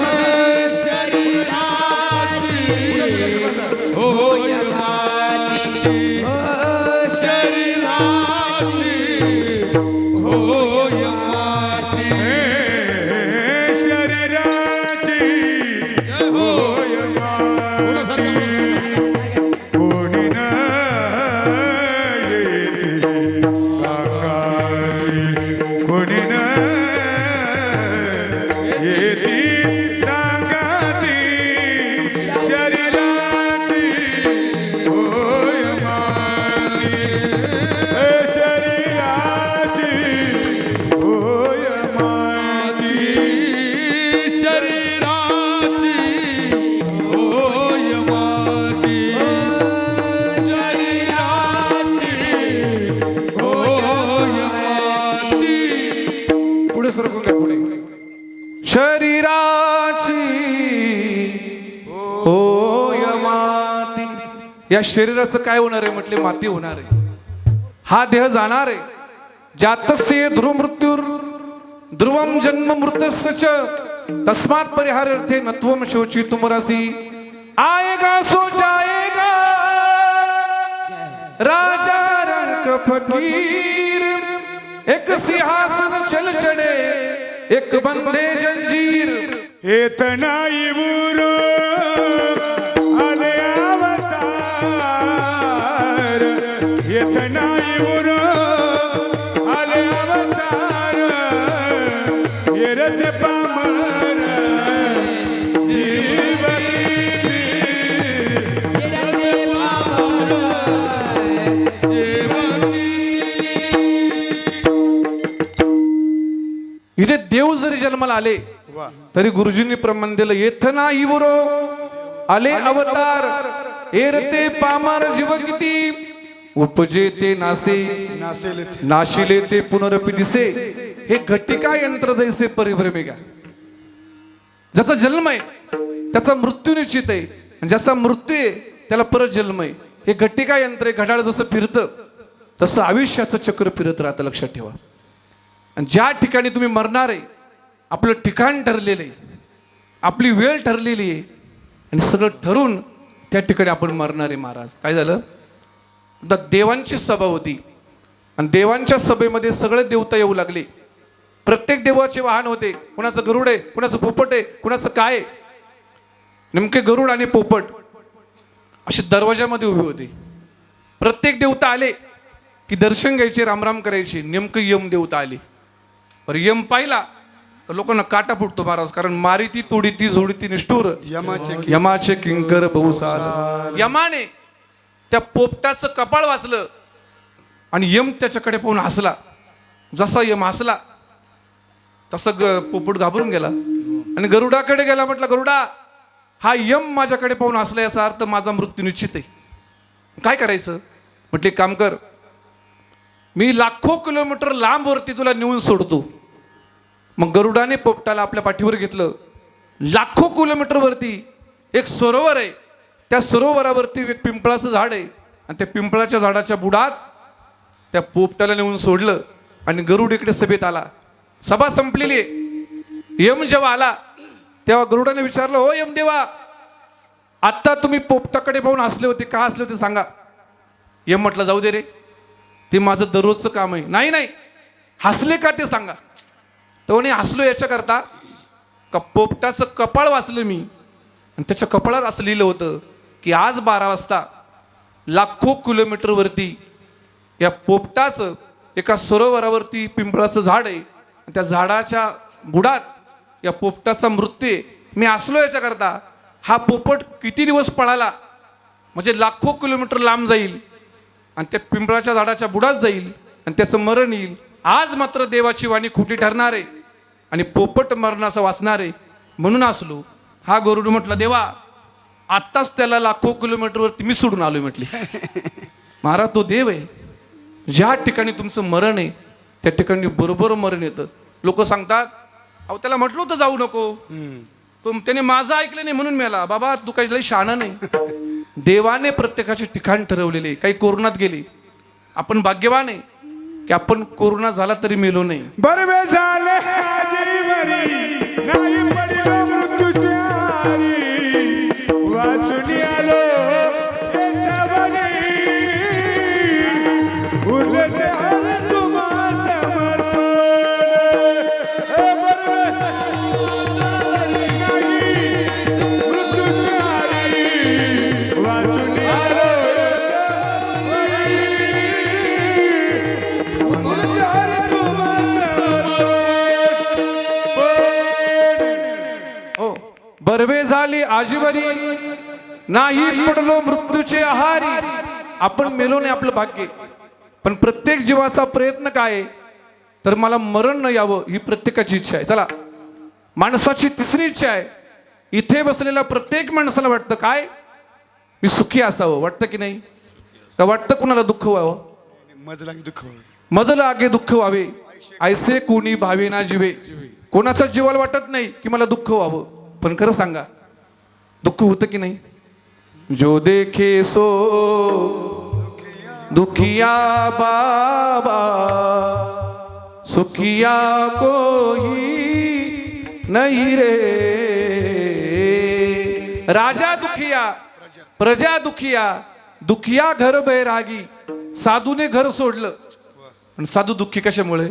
शरीराची होय माती. या शरीराचं काय होणार आहे म्हटले? माती होणार आहे. हा देह जाणार आहे. जातस्य ध्रुव मृत्यूर ध्रुवम जन्म मृतस्य तस्मात् परिहारार्थे नत्वम शोची तुमरसी. आएगा सो जाएगा राजा रंक फकीर, एक सिंहासन चल चढ़े एक बंदे जंजीर. येत नाही बुरो आले अवतार, येत नाही बुरो आले अवतार. येरते पामर जीव किती, इथे देव जरी जन्माला आले तरी गुरुजींनी प्रमाण दिलं. येथ नाही बुरो आले अवतार, एरते पामर जीव किती. उपजे ते नासे नाशिले ते पुनरपी दिसे. हे घटिका यंत्र जैसे परिभ्रमेगा. ज्याचा जन्म आहे त्याचा मृत्यू निश्चित आहे, आणि ज्याचा मृत्यू आहे त्याला परत जन्म आहे. हे घटिका यंत्र आहे. घड्याळ जसं फिरतं तसं आयुष्याचं चक्र फिरत राहतं. लक्षात ठेवा. आणि ज्या ठिकाणी तुम्ही मरणार आहे आपलं ठिकाण ठरलेलं आहे, आपली वेळ ठरलेली आहे, आणि सगळं ठरून त्या ठिकाणी आपण मरणार आहे. महाराज काय झालं? आता देवांची सभा होती आणि देवांच्या सभेमध्ये सगळे देवता येऊ लागले. प्रत्येक देवाचे वाहन होते. कुणाचं गरुड आहे, कुणाचं पोपट आहे, कुणाचं काय आहे. नेमके गरुड आणि पोपट असे दरवाजामध्ये उभे होते. प्रत्येक देवता आले की दर्शन घ्यायचे, रामराम करायचे. नेमकं यम देवता आले. पर यम पाहिला तर लोकांना काटा फुटतो महाराज. कारण मारिती तोडीती झोडीती निष्ठुर यमाचे किंकर बहुसार. यमाने त्या पोपटाचं कपाळ वाचलं आणि यम त्याच्याकडे पाहून हसला. जसा यम हसला तसा पोपट घाबरून गेला आणि गरुडाकडे गेला. म्हटलं, गरुडा, हा यम माझ्याकडे पाहून हसला, याचा अर्थ माझा मृत्यू निश्चित आहे. काय करायचं? म्हटले, काम कर, मी लाखो किलोमीटर लांब वरती तुला नेऊन सोडतो. मग गरुडाने पोपटाला आपल्या पाठीवर घेतलं. लाखो किलोमीटर वरती एक सरोवर आहे. त्या सरोवरावरती एक पिंपळाचं झाड आहे आणि त्या पिंपळाच्या झाडाच्या बुडात त्या पोपटाला नेऊन सोडलं आणि गरुड इकडे सभेत आला. सभा संपलेली आहे. यम जेव्हा आला तेव्हा गरुडाने विचारलं, हो यमदेवा, आत्ता तुम्ही पोपटाकडे पाहून हसले होते, का हसले होते सांगा. यम म्हटलं, जाऊ दे रे, ते माझं दररोजचं काम आहे. नाही नाही, हसले का ते सांगा. तो म्हणे, हसलो याच्याकरता का पोपटाचं कपाळ वाचलं मी, आणि त्याच्या कपाळात असं लिहिलं होतं की आज 12 वाजता लाखो किलोमीटर वरती या पोपटाचं एका सरोवरावरती पिंपळाचं झाड आहे, त्या झाडाच्या बुडात या पोपटाचा मृत्यू आहे. मी हसलो याच्याकरता हा पोपट किती दिवस पळाला म्हणजे लाखो किलोमीटर लांब जाईल आणि त्या पिंपळाच्या झाडाच्या बुडात जाईल आणि त्याचं मरण येईल. आज मात्र देवाची वाणी खोटी ठरणार आहे आणि पोपट मरणाचं वाचणार आहे म्हणून हसलो. हा गरुड म्हटला देवा आत्ताच त्याला लाखो किलोमीटरवरती मी सोडून आलोय म्हटली. महाराज तो देव आहे. ज्या ठिकाणी तुमचं मरण आहे त्या ठिकाणी बरोबर मरण येतं. लोक सांगतात अहो त्याला म्हटलं होतं जाऊ नको, तो त्याने माझं ऐकलं नाही म्हणून मेला. बाबा तू काही लई शहाणा नाही. देवाने प्रत्येकाचे ठिकाण ठरवलेले. काही कोरोनात गेले, आपण भाग्यवान आहे की आपण कोरोना झाला तरी मेलो नाही. बरवे झाले आजीवरी नाही पडलो मृत्यूच्या आरी वाचून आलो येता बरी उरले हर तुम्हा समर्पण. बरवे नाही मृत्यूच्या आरी वाचून आलो हो बरवे झाली आजीवरी नाही पडलो मृत्यूचे आहारी. आपण मेलो नाही आपलं भाग्य. पण प्रत्येक जीवाचा प्रयत्न काय आहे? तर मला मरण न यावं ही प्रत्येकाची इच्छा आहे. चला माणसाची तिसरी इच्छा आहे. इथे बसलेल्या प्रत्येक माणसाला वाटतं काय मी सुखी असावं. वाटतं की नाही? का वाटतं कुणाला दुःख व्हावं? मज लागे दुःख मज लागे दुःख व्हावे ऐसे कोणी भावे ना जीवे. कोणाच्या जीवाला वाटत नाही की मला दुःख व्हावं. पण खरं सांगा दुःख होतं की नाही? जो देखे सो दुखिया बाबा सुखिया कोई नहीं रे. राजा दुखिया प्रजा दुखिया दुखिया घर बैरागी. साधूने घर सोडलं. पण साधू दुःखी कशामुळे?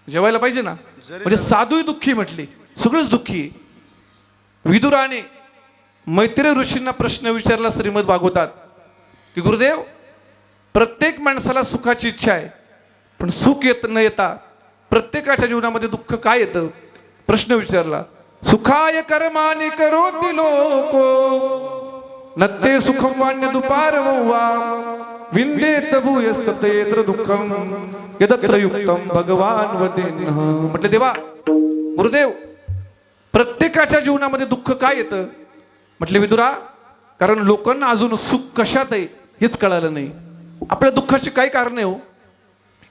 जेवायला पाहिजे ना. म्हणजे साधूही दुःखी म्हटली, सगळंच दुःखी. विदुराने मैत्रेय ऋषींना प्रश्न विचारला श्रीमद भागवतात की गुरुदेव प्रत्येक माणसाला सुखाची इच्छा आहे, पण सुख येत न येता प्रत्येकाच्या जीवनामध्ये दुःख काय येतं? प्रश्न विचारला. सुखाय कर्मानि करोति लोको नत्ते सुखम वान्य दुपार वा विंदेत भूयस्तत्र दुःखम यदत्र युक्तम भगवान वदेन. म्हटलं देवा गुरुदेव प्रत्येकाच्या जीवनामध्ये दुःख काय येतं? म्हटले विदुरा कारण लोकांना अजून सुख कशात आहे हेच कळालं नाही. आपल्या दुःखाची काय कारण आहे हो?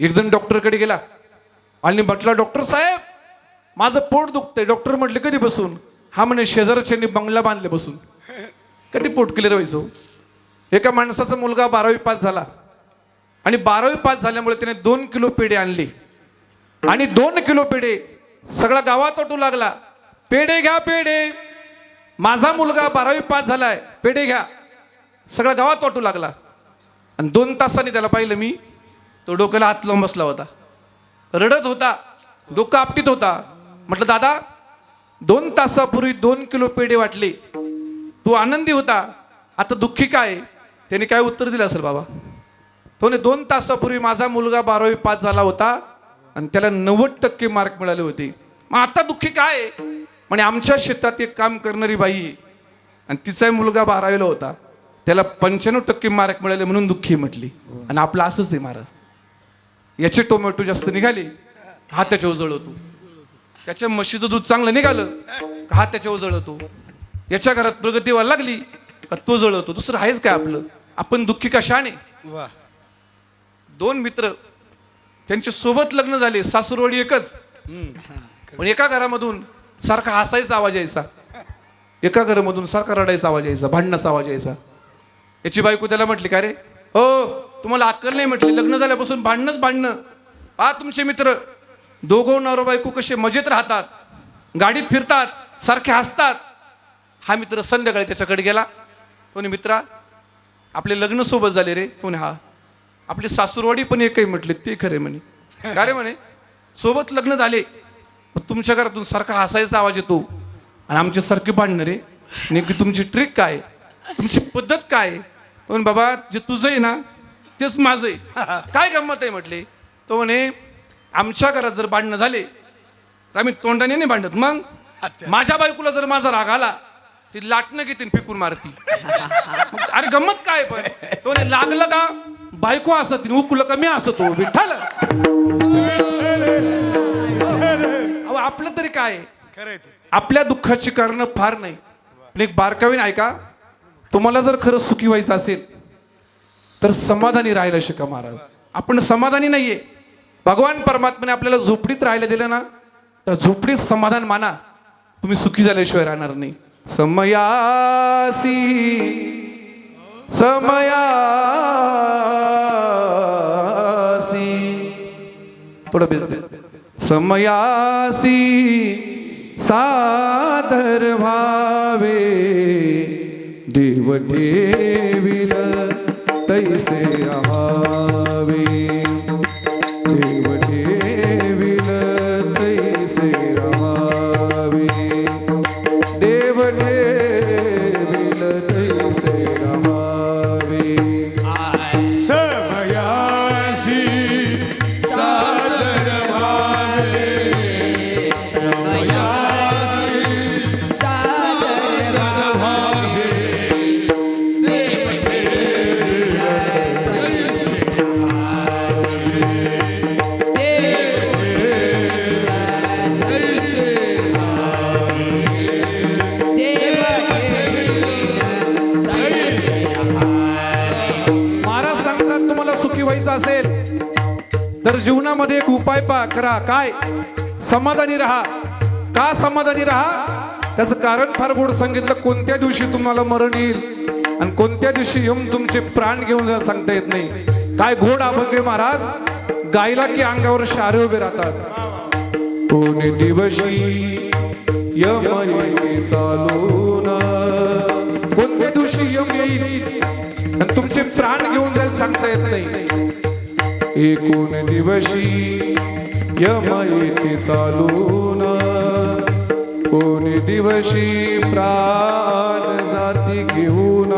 एक जण डॉक्टरकडे गेला आणि म्हटला डॉक्टर साहेब माझं पोट दुखतंय. डॉक्टर म्हटले कधी बसून? हा म्हणे शेजारच्यांनी बंगला बांधले बसून. कधी पोट क्लिअर व्हायचं? एका माणसाचा मुलगा 12वी पास झाला आणि 12वी पास झाल्यामुळे त्याने 2 किलो पेढे आणले आणि 2 किलो पेढे सगळा गावात वाटू लागला. पेढे घ्या पेढे, माझा मुलगा 12वी पास झालाय, पेढे घ्या. सगळा गावात वाटू लागला. आणि 2 तासांनी त्याला पाहिलं मी, तो डोक्याला हात लावून बसला होता, रडत होता, डोकं आपटीत होता. म्हटलं दादा 2 तासापूर्वी 2 किलो पेढे वाटले, तू आनंदी होता, आता दुःखी काय? त्याने काय उत्तर दिलं असेल बाबा? तो 2 तासापूर्वी माझा मुलगा 12वी पास झाला होता आणि त्याला 90% मार्क मिळाले होते, मग आता दुःखी काय? म्हणे आमच्या शेतात एक काम करणारी बाई आहे आणि तिचा मुलगा 12वीला होता, त्याला 95% मार्क मिळाले म्हणून दुःखी म्हटली. आणि आपलं असंच आहे महाराज. याचे टोमॅटो जास्त निघाले हा त्याच्यावर जळवतो, त्याच्या म्हशीचं दूध चांगलं निघालं हा त्याच्यावर जळवतो, याच्या घरात प्रगती व्हायला लागली का तो जळवतो. दुसरं आहेच काय आपलं? आपण दुःखी कशाने? 2 मित्र त्यांच्या सोबत लग्न झाले, सासूरवाडी एकच, पण एका घरामधून सारखा हसायचा आवाज यायचा, एका घरामधून सारखा रडायचा आवाज यायचा, भांडणाचा आवाज यायचा. याची बायको त्याला म्हटली का रे हो तुम्हाला अक्कल नाही? म्हटली लग्न झाल्यापासून भांडणं. हा तुमचे मित्र दोघं नवरा बायको कसे मजेत राहतात, गाडीत फिरतात, सारखे हसतात. हा मित्र संध्याकाळी त्याच्याकडे गेला. तो मित्रा आपले लग्न सोबत झाले रे? तो हा आपली सासूरवाडी पण एक आहे. म्हटले ते खरे म्हणे. का रे? म्हणे सोबत लग्न झाले, तुमच्या घरातून सारखा हसायचा आवाज येतो आणि आमच्या सारखे भांडणं रे. नेमकी तुमची ट्रिक काय, तुमची पद्धत काय? तो बाबा जे तुझं आहे ना तेच माझं आहे. काय गंमत आहे? म्हटले तो म्हणे आमच्या घरात जर भांडणं झाले तर आम्ही तोंडाने नाही भांडत, मग माझ्या बायकोला जर माझा राग आला ती लाटणं घेते फेकून मारती. अरे गंमत काय? पण तो लागलं का बायको असत, उकलं का मी असतो. विठ्ठल आपलं तरी काय? खरंय ते. आपल्या दुःखाची कारण फार नाही, पण एक बारकावीने ऐका. तुम्हाला जर खरं सुखी व्हायचं असेल तर समाधानी राहायला शिका महाराज. आपण समाधानी नाहीये. भगवान परमात्म्याने आपल्याला झोपडीत राहायला दिलं ना, तर झोपडीत समाधान माना, तुम्ही सुखी झाल्याशिवाय राहणार नाही. समयासी थोडं बेस. समयासी सादर व्हावे, देव ठेविल तैसे आहावे, देव ठेविल तैसे आहावे, देव ठेविल तैसे आहावे. समयासी सादर व्हावे, महाराज सांगतात तुम्हाला सुखी व्हायचं असेल तर जीवनामध्ये एक उपाय करा. काय? समाधानी राहा. का समाधानी राहा? त्याचं कारण फार गोड सांगितलं. कोणत्या दिवशी तुम्हाला मरण येईल आणि कोणत्या दिवशी येऊन तुमचे प्राण घेऊन जाईल सांगता येत नाही. काय गोड अभंग आहे महाराज. गायला की अंगावर शारे उभे राहतात. कोणी दिवशी यम येईल चालून, कोणत्या दिवशी यम येईल आणि तुमचे प्राण घेऊन जाईल सांगता येत नाही. एकूण दिवशी यम येते चालून, कोणी दिवशी प्राण जाती घेऊन.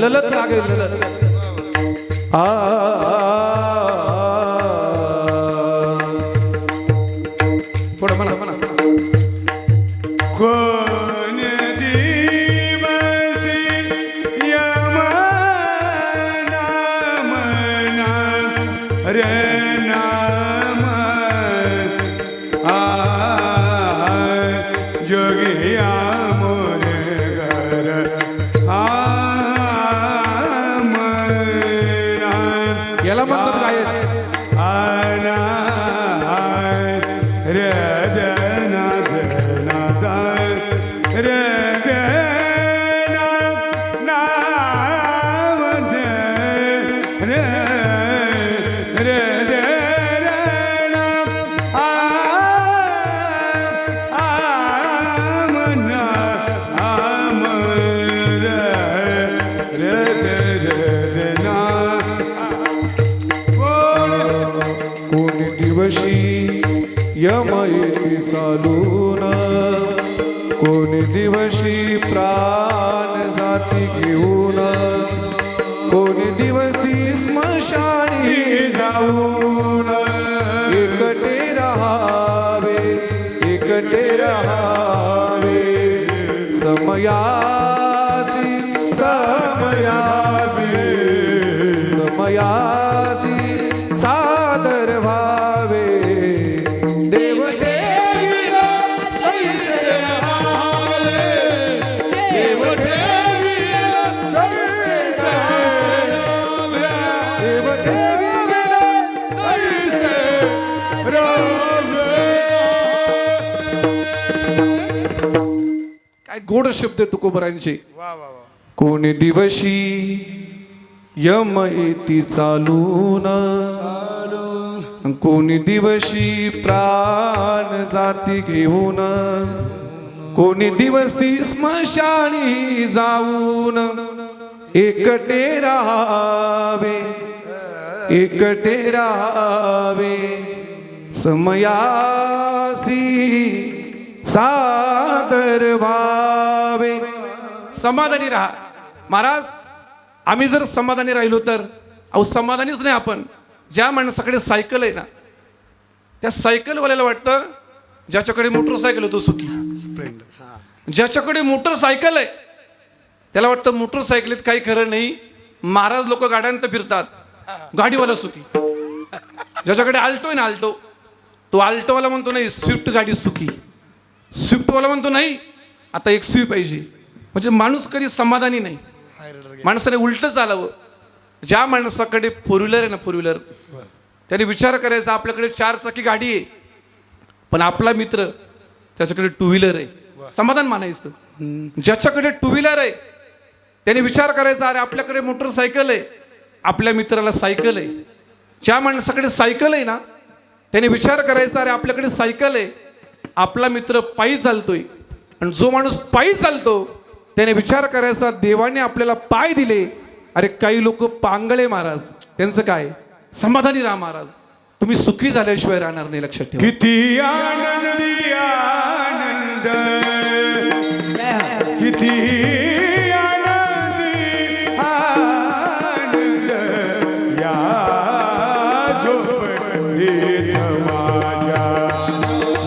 ललत लागेल ललत. थोडं म्हणा म्हणा. कोण दिवसी यम नाम रे नाम जोगिया मोरे घर याला म्हणतात काय? कोणी दिवशी यम येते चालून, कोणी दिवशी प्राण जाती घेऊन, कोणी दिवशी स्मशानी जाऊन. एकटे रहावे, एकटे रहावे, समयासी समयासी समयासी सादर व्हावे, देव ठेविल तैसे आहावे, देव ठेविल तैसे आहावे, देव ठेविल तैसे आहावे. काय गोड शब्द तुकोबरांचे. वा वा वा. कोणी दिवशी यम येती चालून, कोणी दिवशी प्राण जाती घेऊन, कोणी दिवशी स्मशानी जाऊन. एकटे राहावे, एकटे राहावे, समयासी सादर व्हावे. समाधानी राहा. महाराज आम्ही जर समाधानी राहिलो तर अहो समाधानीच नाही आपण. ज्या माणसाकडे सायकल आहे ना, त्या सायकलवाल्याला वाटतं ज्याच्याकडे मोटरसायकल आहे तो सुखी. स्प्लेंडर. ज्याच्याकडे मोटरसायकल आहे त्याला वाटतं मोटरसायकलीत काही खरं नाही, महाराज लोक गाड्यांत फिरतात, गाडीवाला सुखी. ज्याच्याकडे आल्टो आहे ना, आल्टो, तो आल्टोवाला म्हणतो नाही स्विफ्ट गाडी सुखी. स्विफ्टवाला म्हणतो नाही आता XUV पाहिजे. म्हणजे माणूस कधी समाधानी नाही. माणसाने उलटं चालावं. ज्या माणसाकडे फोर व्हीलर आहे ना, फोर व्हीलर, त्याने विचार करायचा आपल्याकडे 4 चाकी गाडी आहे, पण आपला मित्र त्याच्याकडे टू व्हीलर आहे, समाधान मानायचं. ज्याच्याकडे टू व्हीलर आहे त्याने विचार करायचा अरे आपल्याकडे मोटरसायकल आहे, आपल्या मित्राला सायकल आहे. ज्या माणसाकडे सायकल आहे ना त्याने विचार करायचा अरे आपल्याकडे सायकल आहे, आपला मित्र पायी चालतोय. आणि जो माणूस पायी चालतो त्याने विचार करायचा देवाने आपल्याला पाय दिले, अरे काही लोक पांगळे महाराज, त्यांचं काय, समाधानी राहा महाराज. तुम्ही सुखी झाल्याशिवाय राहणार नाही, लक्षात ठेवा. किती आनंदी आनंद, किती आनंदी आनंद या झोपडीत माझ्या,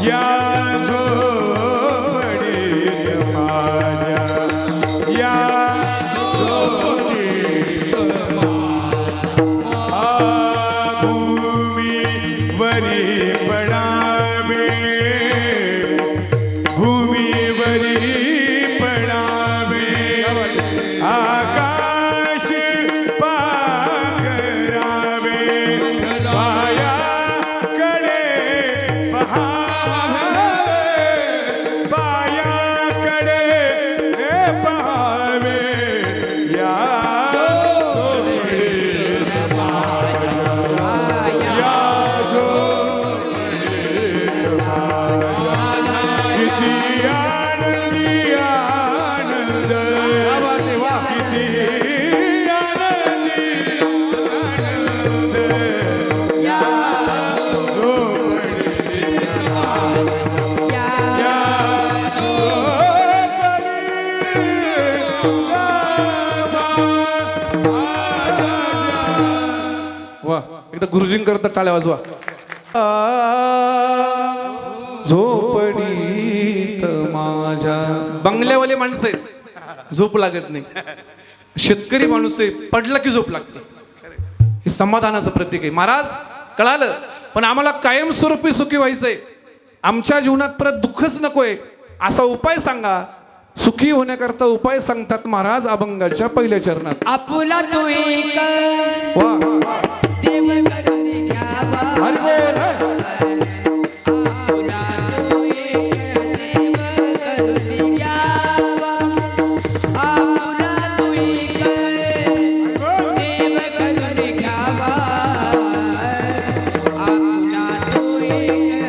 या झोपडीत माझ्या, या झोपडीत माझ्या. भूमीवरी पडावे, भूमीवरी पडावे, आकाश पांघरावे, पायाकडे पहावे, पायाकडे पहावे, या वा, एकदा गुरुजींकरता टाळ्या वाजवा. झोपडीत माझ्या. बंगल्यावाले माणसं आहेत, झोप लागत नाही. शेतकरी माणूस आहे, पडला की झोप लागते. हे समाधानाचं प्रतीक आहे. महाराज कळालं, पण आम्हाला कायमस्वरूपी सुखी व्हायचंय, आमच्या जीवनात परत दुःखच नकोय, असा उपाय सांगा. सुखी होण्याकरता उपाय सांगतात महाराज अभंगाच्या पहिल्या चरणात. आपुला तू एक वा, देव करून घ्यावा, हरी बोल. आपुला तू एक देव करून घ्यावा, आपुला तू एक देव करून घ्यावा, आपुला तू एक देव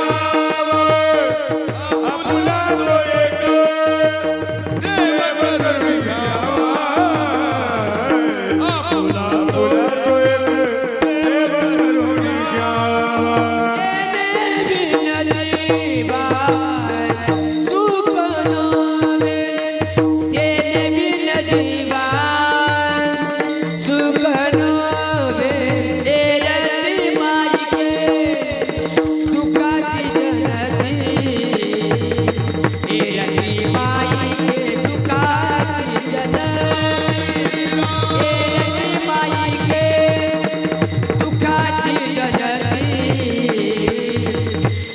करून घ्यावा.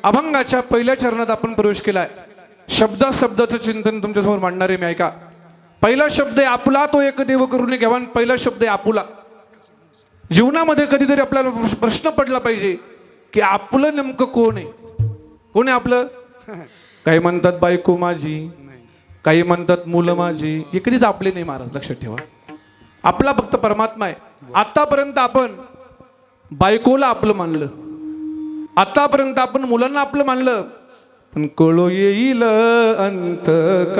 अभंगाच्या पहिल्या चरणात आपण प्रवेश केलाय. शब्दाचं चिंतन तुमच्यासमोर मांडणारे मी ऐका. पहिला शब्द आहे आपला, तो एक देव करून घ्यावा. आणि पहिला शब्द आहे आपुला. जीवनामध्ये कधीतरी आपल्याला प्रश्न पडला पाहिजे की आपलं नेमकं कोण आहे. कोण आहे आपलं? काही म्हणतात बायको माझी, काही म्हणतात मुलं माझी. हे कधीच आपले नाही महाराज, लक्षात ठेवा. आपला फक्त परमात्मा आहे. आतापर्यंत आपण बायकोला आपलं मानलं, आतापर्यंत आपण मुलांना आपलं मानलं, पण कळो येईल अंतकाळी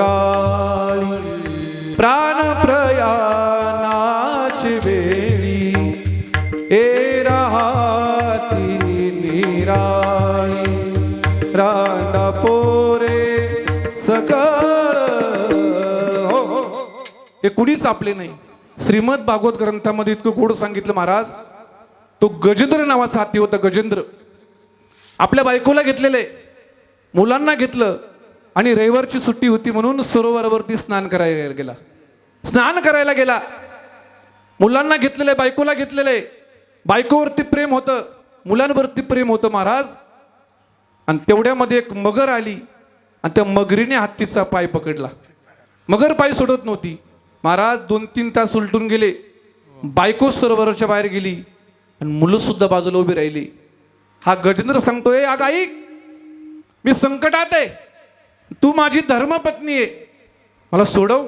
प्राण प्रयाणाची वेळी ए राहती निराळी रांडा पोरे सकळ. हो, हे कुणीच आपले नाही. श्रीमद भागवत ग्रंथामध्ये इतकं गोड सांगितलं महाराज. तो गजेंद्र नावाचा हाती होता. गजेंद्र आपल्या बायकोला घेतलेले, मुलांना घेतलं आणि रविवारची सुट्टी होती म्हणून सरोवरावरती स्नान करायला गेला. स्नान करायला गेला, मुलांना घेतलेले, बायकोला घेतलेले. बायकोवरती प्रेम होतं, मुलांवरती प्रेम होतं महाराज. आणि तेवढ्यामध्ये एक मगर आली आणि त्या मगरीने हत्तीचा पाय पकडला. मगर पाय सोडत नव्हती महाराज. 2-3 तास उलटून गेले. बायको सरोवराच्या बाहेर गेली आणि मुलं सुद्धा बाजूला उभी राहिली. हा गजेंद्र सांगतोय, अगं ऐक, मी संकटात आहे, तू माझी धर्मपत्नी आहे, मला सोडव.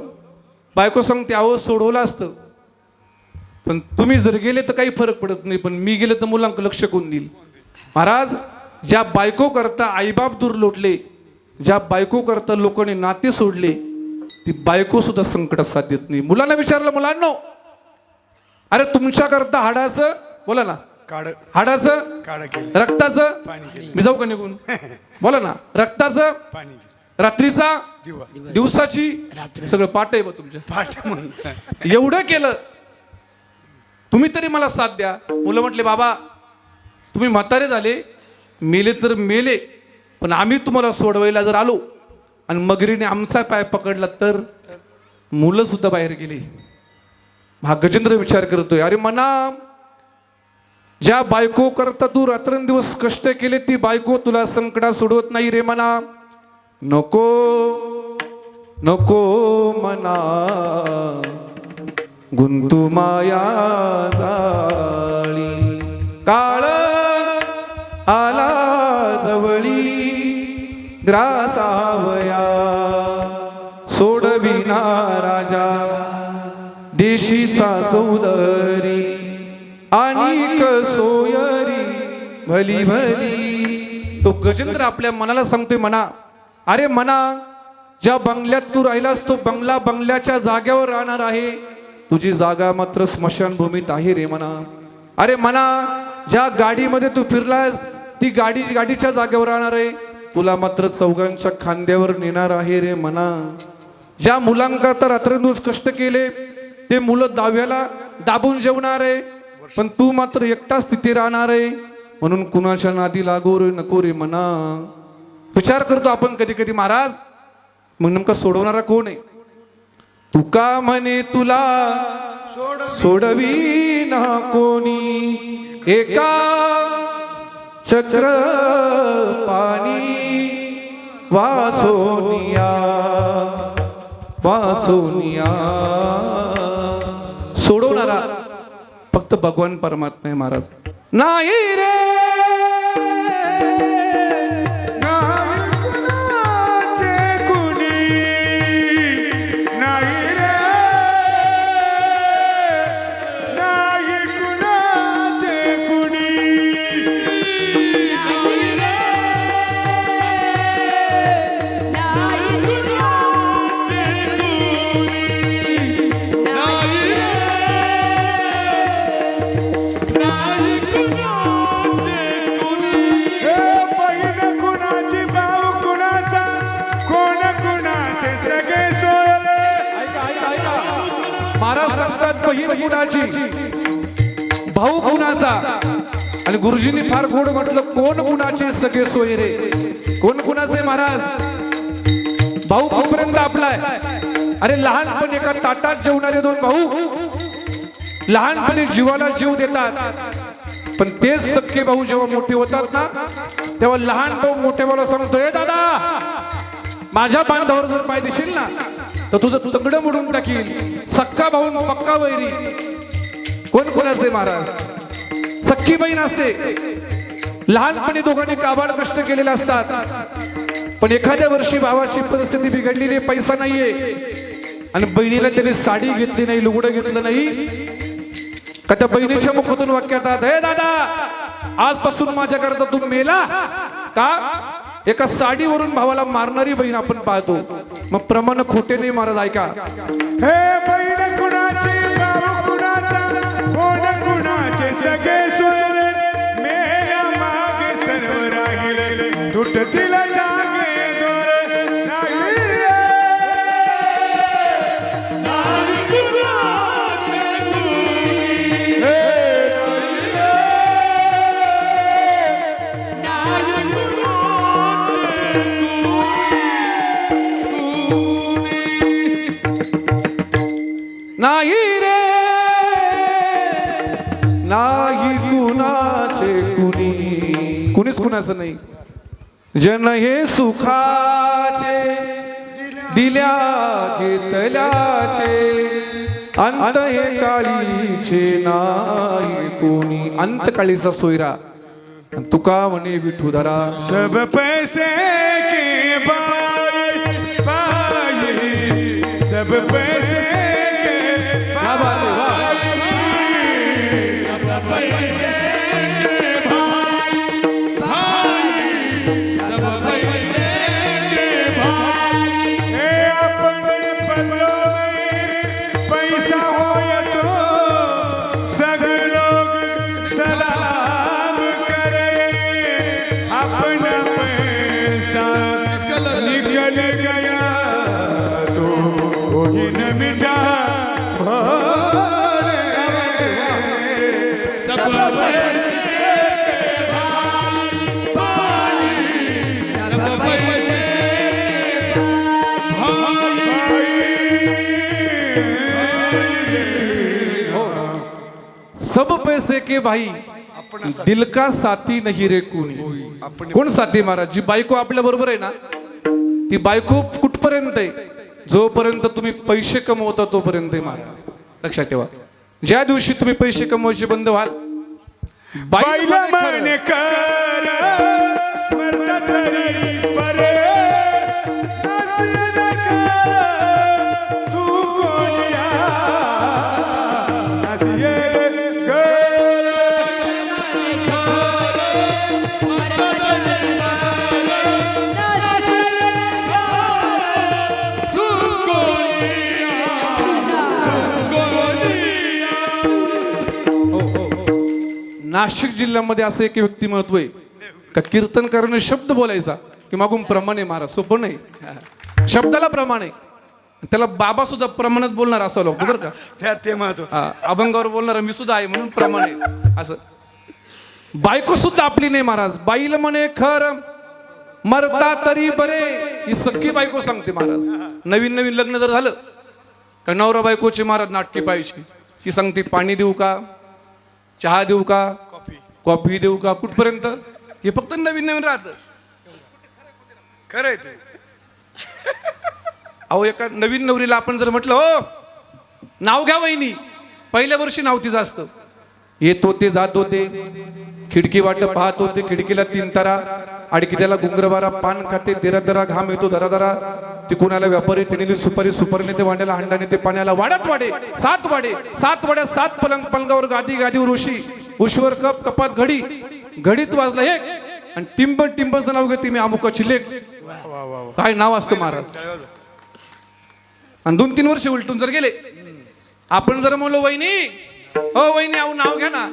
बायको सांगते, अहो सोडवलं असतं, पण तुम्ही जर गेले तर काही फरक पडत नाही, पण मी गेले तर मुलांक लक्ष कोण देईल. महाराज, ज्या बायको करता आईबाप दूर लोटले, ज्या बायको करता लोकांनी नाते सोडले, ती बायको सुद्धा संकटात साथ देत नाही. मुलांना विचारलं, मुलांनो, अरे तुमच्या करता हाडाचं, बोला ना, हाडाचं, रक्ताचं, मी जाऊ का निघून, बोला ना, रक्ताचं, रात्रीचा, दिवसाची, सगळं पाठ आहे बा तुमच्या. एवढं केलं, तुम्ही तरी मला साथ द्या. मुलं म्हटले, बाबा तुम्ही म्हातारे झाले, मेले तर मेले, पण आम्ही तुम्हाला सोडवायला जर आलो आणि मगरीने आमचा पाय पकडला तर. मुलं सुद्धा बाहेर गेली. हा गजेंद्र विचार करतोय, अरे मना, ज्या बायको करता तू रात्रंदिवस कष्ट केले, ती बायको तुला संकटात सोडवत नाही रे मना. नको नको मना, गुंतू माया जाळी, काळ आला जवळी ग्रासावया, सोडविना राजा देशीचा सौदरी, आणि सोयरी भली भली. तो गजेंद्र आपल्या मनाला सांगतोय, मना, अरे मना, ज्या बंगल्यात तू राहिलास तो बंगला बंगल्याच्या जागेवर राहणार आहे, तुझी जागा मात्र स्मशानभूमीत आहे रे मना. अरे मना, ज्या गाडीमध्ये तू फिरलास ती गाडी गाडीच्या जागेवर राहणार आहे, तुला मात्र चौघांच्या खांद्यावर नेणार आहे रे मना. ज्या मुलांकरता रात्रंदिवस कष्ट केले, ते मुलं 10व्याला दाबून जेवणार आहे, पण तू मात्र एकटाच तिथे राहणार आहे, म्हणून कुणाच्या नादी लागो रे नको रे मना. विचार करतो आपण कधी कधी, महाराज मग नेमका सोडवणारा कोण आहे? तुका म्हणे तुला सोडवी ना कोणी, एका चक्र पाणी वासोनिया वासोनिया. सोडवणारा फक्त भगवान परमात्मा आहे महाराज. नाही रे भाऊ कुणाचा. आणि गुरुजींनी फार गोड म्हटलं, कोण कुणाचे सगळे सोय रे. कोण कुणाचे महाराज? भाऊ भाऊपर्यंत आपलाय. अरे लहानपणी एका ताटात जेवणारे 2 भाऊ लहानपणी जीवाला जीव देतात, पण तेच सख्खे भाऊ जेव्हा मोठे होतात ना, तेव्हा लहान भाऊ मोठ्या भाऊला सांगतो, ए दादा, माझ्या बांधावर जर पाय देशील ना तर तुझं तगडं मोडून टाकील. सक्का भाऊन पक्का वैरी. कोण कोण असते महाराज? सख्खी बहीण असते. लहानपणी दोघांनी काबाड कष्ट केलेले असतात, पण एखाद्या वर्षी भावाची परिस्थिती बिघडलेली, पैसा नाहीये आणि बहिणीला त्याने साडी घेतली नाही, लुगडं घेतलं नाही का त्या बहिणीच्या मुखातून वाक्य येतात, हे दादा आजपासून माझ्याकरता तू मेला का? एका साडीवरून भावाला मारणारी बहीण आपण पाहतो. मग प्रमाण खोटे नाही महाराज, ऐका. हे बहीण कुणाची, भाऊ कुणाचा, कोण कुणाचे, सगळे सोयरे मेल्या मागे सर्व राहिले, तुटतील जागे दोर नाही. नाही रे नाही कुणाचे कुणी, कुणीच कुणाचं नाही. जन हे सुखाचे दिल्या घेतल्याचे, अंत हे काळीचे नाही कोणी. अंत काळीचा सोयरा तुका म्हणे विठुधरा. सब पैसे के भाई भाई, सब पैसे के क्या बात है, वाह. हे अपने पल्लों में पैसा होय तो सगळे लोग सलाम करे, अपना पैसा निकल गया तो कोई न मिटा सब पैसे के भाई, दिल का साथी नाही रे कोणी. कोण साथी महाराज? जी बायको आपल्या बरोबर आहे ना, ती बायको कुठपर्यंत आहे? जोपर्यंत तुम्ही पैसे कमवता तोपर्यंत आहे महाराज. लक्षात ठेवा, ज्या दिवशी तुम्ही पैसे कमवायचे बंद व्हाल, बाईला मन कर मरता तरी परे, नसीब कर तू कोलिया, नसीब कर. नाशिक जिल्ह्यामध्ये असं एक व्यक्तिमत्व आहे का कीर्तनकाराने शब्द बोलायचा की मागून प्रमाण आहे महाराज. सोपं नाही, शब्दाला प्रमाण आहे. त्याला बाबा सुद्धा प्रमाणात बोलणार असा लोक बरं का. ते महत्व. अभंगावर बोलणार मी सुद्धा आहे म्हणून प्रमाण आहे असं. बायको सुद्धा आपली नाही महाराज. बाईला म्हणे खर मरता तरी बरे, ही सख्खी बायको सांगते महाराज. नवीन नवीन लग्न जर झालं का नवरा बायकोची महाराज नाटकी पाहिजे. ही सांगते पाणी देऊ का, चहा देऊ का, कॉफी देऊ का, कुठपर्यंत. हे फक्त नवीन नवीन राहत. खरंय ते. अहो एका नवीन नवरीला आपण जर म्हटलं हो नाव घ्या वहिनी, पहिल्या वर्षी नाव तिचं असतं. येत होते जात होते, खिडकी वाट पाहत होते, खिडकीला 3 तारा, अडकी त्याला गुंगरबारा, पान खाते दरा दरा, घाम येतो धरा धरा. ती कुणाला व्यापारी, तिने सुपारी, सुपारीने ते वाड्याला, हांडाने ते पाण्याला, वाड्यात वाडे 7 वाडे, 7 वाड्यात 7 पलंग, पलंगावर गादी, गादीवर उशी, उशीवर कप, कपात घडी, घडीत वाजला एक, आणि टिंबचं नाव घेते मी अमुकाची लेख. काय नाव असतं महाराज. आणि 2-3 वर्ष उलटून जर गेले, आपण जर म्हणलो वहिनी, हो वहिनी अहो नाव घ्या ना,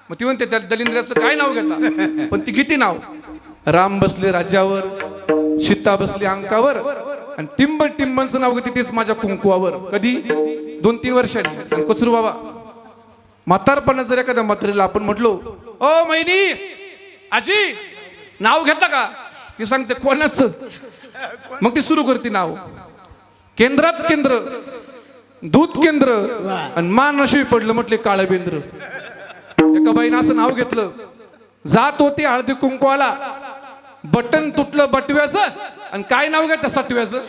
मग ती म्हणते त्या दलिंद्राचं काय नाव घेता. पण ती किती नाव. राम बसले राज्यावर, सीता बसली अंकावर, आणि टिंबचं नाव घेते तेच माझ्या कुंकुवावर. कधी 2-3 वर्षांनी. आणि कचरू बाबा म्हातारपणात जर एखाद्या म्हातारीला आपण म्हटलो ओ वहिनी आजी नाव घेता का, ती सांगते कोणाचं. मग ती सुरू करते नाव. केंद्रात केंद्र, दूध केंद्र, आणि मान नशिबी पडलं म्हटले काळबेंद्र. एका बाईनं असं नाव घेतलं. जात होती हळदी कुंकवाला, बटन तुटलं बटव्याचं, आणि काय नाव घेत 7व्याचं.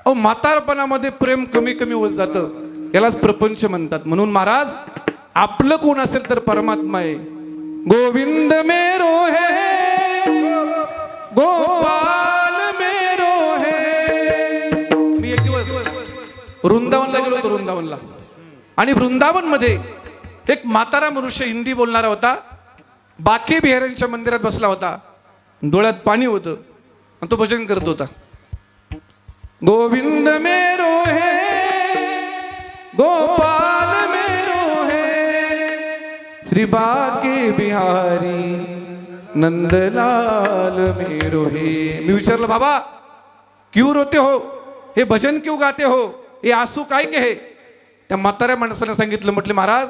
अहो म्हातारपणामध्ये प्रेम कमी कमी होत जातं, यालाच प्रपंच म्हणतात. म्हणून महाराज आपलं कोण असेल तर परमात्मा आहे. गोविंद मेरो है गोपाल मेरो है. मी एक दिवस वृंदावनला गेलो होतो, वृंदावनला. आणि वृंदावन मध्ये एक म्हातारा मनुष्य हिंदी बोलणारा होता. बाके बिहाऱ्यांच्या मंदिरात बसला होता, डोळ्यात पाणी होतं आणि तो भजन करत होता. गोविंद मेरो है गोपाल मेरो है श्री बाके बिहारी नंदलाल मेरो है. मी विचारलं, बाबा क्यों रोते हो, हे भजन क्यों गाते हो, हे आंसू काय के है. त्या म्हाताऱ्या माणसाने सांगितलं, म्हटले महाराज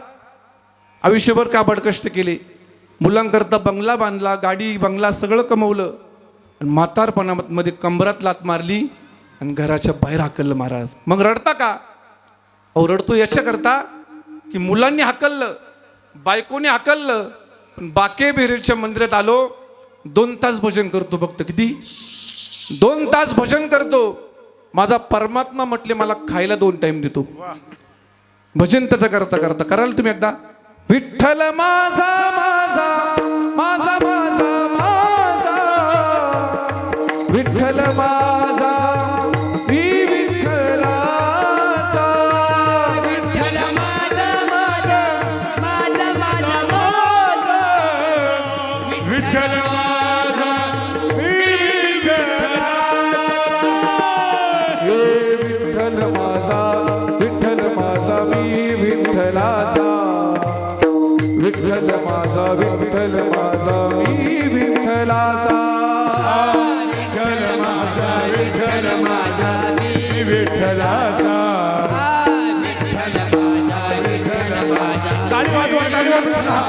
आयुष्यभर काबड कष्ट केले, मुलांकरता बंगला बांधला, गाडी बंगला सगळं कमवलं, आणि म्हातारपणामध्ये कंबरात लात मारली आणि घराच्या बाहेर हाकललं महाराज. मग रडता का. अहो रडतो याच्याकरता की मुलांनी हाकललं, बायकोने हाकललं, पण बाके बिहारीच्या मंदिरात आलो, 2 तास भजन करतो फक्त. किती? 2 तास भजन करतो. माझा परमात्मा म्हटले मला खायला 2 टाइम देतो. भजन त्याचं करता करता. कराल तुम्ही एकदा. विठ्ठल माझा माझा माझा माझा माझा विठ्ठल माझा मी विठ्ठलाचा. विठ्ठल माझा माझा माझा माझा माझा विठ्ठल माझा मी हे विठ्ठल माझा मी विठ्ठलाचा. विठ्ठल माझा मी विठ्ठलाचा. विठ्ठल माझा मी विठ्ठलाचा. ताली वाजवा, ताली वाजवा.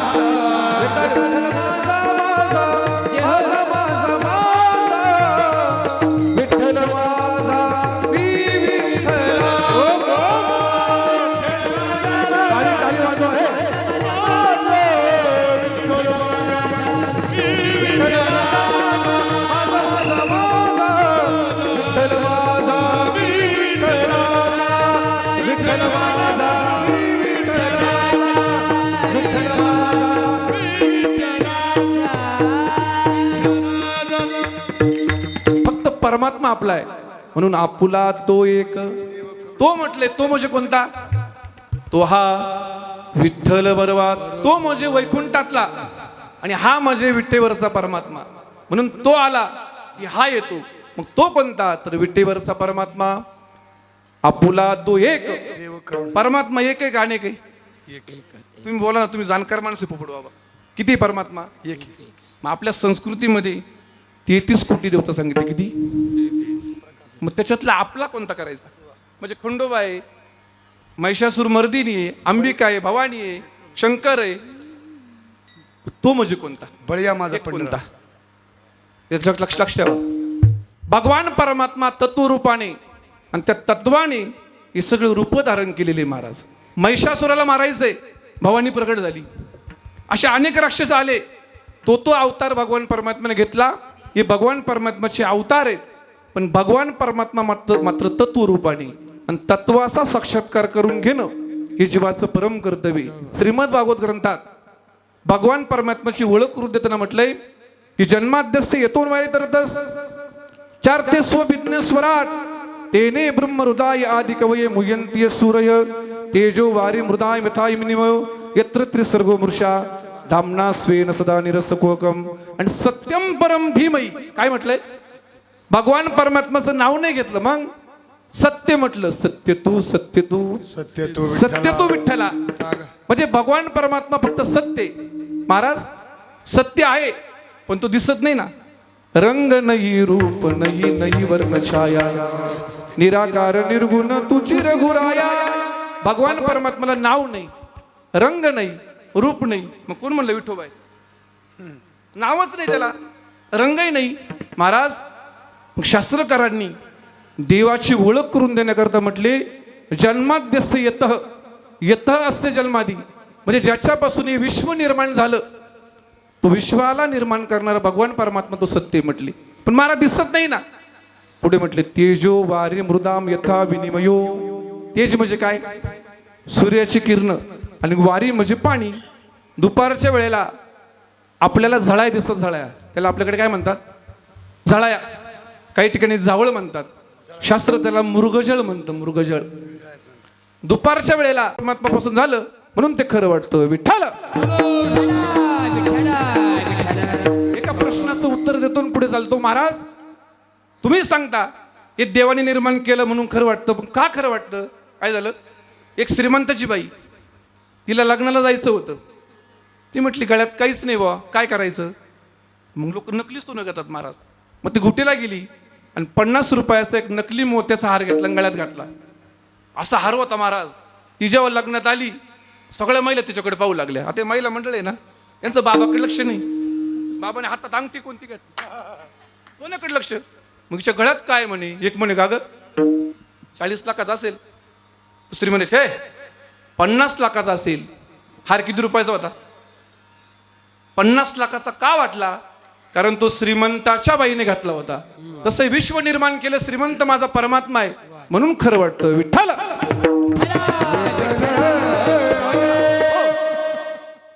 विठ्ठल माझा मी विठ्ठलाचा. ताली वाजवा. फक्त परमात्मा आपला आहे म्हणून आपुला तो एक. तो म्हटले, तो म्हणजे कोणता. तो हा विठ्ठल बरवा, तो म्हणजे वैकुंठातला, आणि हा म्हणजे विठ्ठेवरचा परमात्मा. म्हणून तो आला की हा येतो. मग तो कोणता तर विठ्ठेवरचा परमात्मा. आपुला तो एक. परमात्मा एक आहे का अनेक आहे. तुम्ही बोला ना, तुम्ही जाणकार माणसे पोपड बाबा. किती परमात्मा. मग आपल्या संस्कृतीमध्ये 33 कोटी देवता सांगितले. किती. मग त्याच्यातला आपला कोणता करायचा. म्हणजे खंडोबा आहे, महिषासूर मर्दिनी आहे, अंबिका आहे, भवानी आहे, शंकर आहे. तो म्हणजे कोणता. बळीया माझा एक कोणता. एक लक्ष ठेवा. भगवान परमात्मा तत्वरूपाने आणि त्या तत्वाने हे सगळे रूप धारण केलेले महाराज. महिषासुराला मारायचंय, भवानी प्रकट झाली. असे अनेक राक्षस आले, तो अवतार भगवान परमात्म्याने घेतला. हे भगवान परमात्म्याचे अवतार आहेत. पण भगवान परमात्मा मात्र तत्वरूपाने आणि तत्वाचा साक्षात्कार करून घेणं हे जीवाचं परम कर्तव्य. श्रीमद भागवत ग्रंथात भगवान परमात्म्याची ओळख करून देताना म्हटलंय की जन्माद्यस्य येतो वारी तरतस चारते स्वविघ्नेश्वराट तेने ब्रह्म हृदय आदि कवये मुयंती सूरय तेजो वारी मृदाय मिथाय मिनिमय यत्र त्रिसर्गो मूर्षा धामना स्वेन सदा निरस्तकोकम. आणि सत्यम परम धीमई. काय म्हटलंय. भगवान परमात्माचं नाव नाही घेतलं, मग सत्य म्हटलं. सत्य तू सत्य तू सत्य तू विठ्ठला. म्हणजे भगवान परमात्मा फक्त सत्य. महाराज सत्य आहे पण तो दिसत नाही ना. रंग नाही रूप नाही नाही वर्ण छाया निराकार निर्गुण तुझी रघुराया. भगवान परमात्म्याला नाव नाही, रंग नाही, रूप नाही. मग कोण म्हणलं विठोबाई. नावच नाही त्याला, रंगही नाही. महाराज शास्त्रकारांनी देवाची ओळख करून देण्याकरता म्हटले जन्माद्यस्य यतः. यतः असते जन्मादी, म्हणजे ज्याच्यापासून हे विश्व निर्माण झालं तो विश्वाला निर्माण करणारा भगवान परमात्मा तो सत्य म्हटले. पण मला दिसत नाही ना. पुढे म्हटले तेजो वारी मृदाम यथा विनिमयो. तेज म्हणजे काय? सूर्याची किरण. आणि वारी म्हणजे पाणी. दुपारच्या वेळेला आपल्याला झळाय दिसतात, झळाया. त्याला आपल्याकडे काय म्हणतात? झळाया. काही ठिकाणी जावळ म्हणतात. शास्त्र त्याला मृगजळ म्हणतं. मृगजळ. दुपारच्या वेळेला परमात्मापासून झालं म्हणून ते खरं वाटतं. विठ्ठल. एका प्रश्नाचं उत्तर देतो आणि पुढे चालतो. महाराज तुम्ही सांगता हे देवाने निर्माण केलं म्हणून खरं वाटतं. पण का खरं वाटतं? काय झालं? एक श्रीमंताची बाई, तिला लग्नाला जायचं होतं. ती म्हटली गळ्यात काहीच नाही बा, काय करायचं? मग लोक नकलीच तो नगतात महाराज. मग ती घुटेला गेली आणि 50 रुपयाचा एक नकली मोत्याचा हार घेतला, गळ्यात घातला. असा हार होता महाराज. ती जेव्हा लग्नात आली सगळ्या महिला तिच्याकडे पाहू लागल्या. आता महिला मंडळ आहे ना, यांचं बाबाकडे लक्ष नाही. बाबाने हातात अंगठी कोणती घातली, कोणाकडे लक्ष? मग तिच्या गळ्यात काय म्हणे? एक म्हणे गाग 40 लाखाचा असेल. दुसरी म्हणे हे 50 लाखाचा असेल. हार किती रुपयाचा होता? 50 लाखाचा का वाटला? कारण तो श्रीमंताच्या बाईने घातला होता. तसं विश्व निर्माण केलं, श्रीमंत माझा परमात्मा आहे म्हणून खरं वाटतं. विठ्ठल.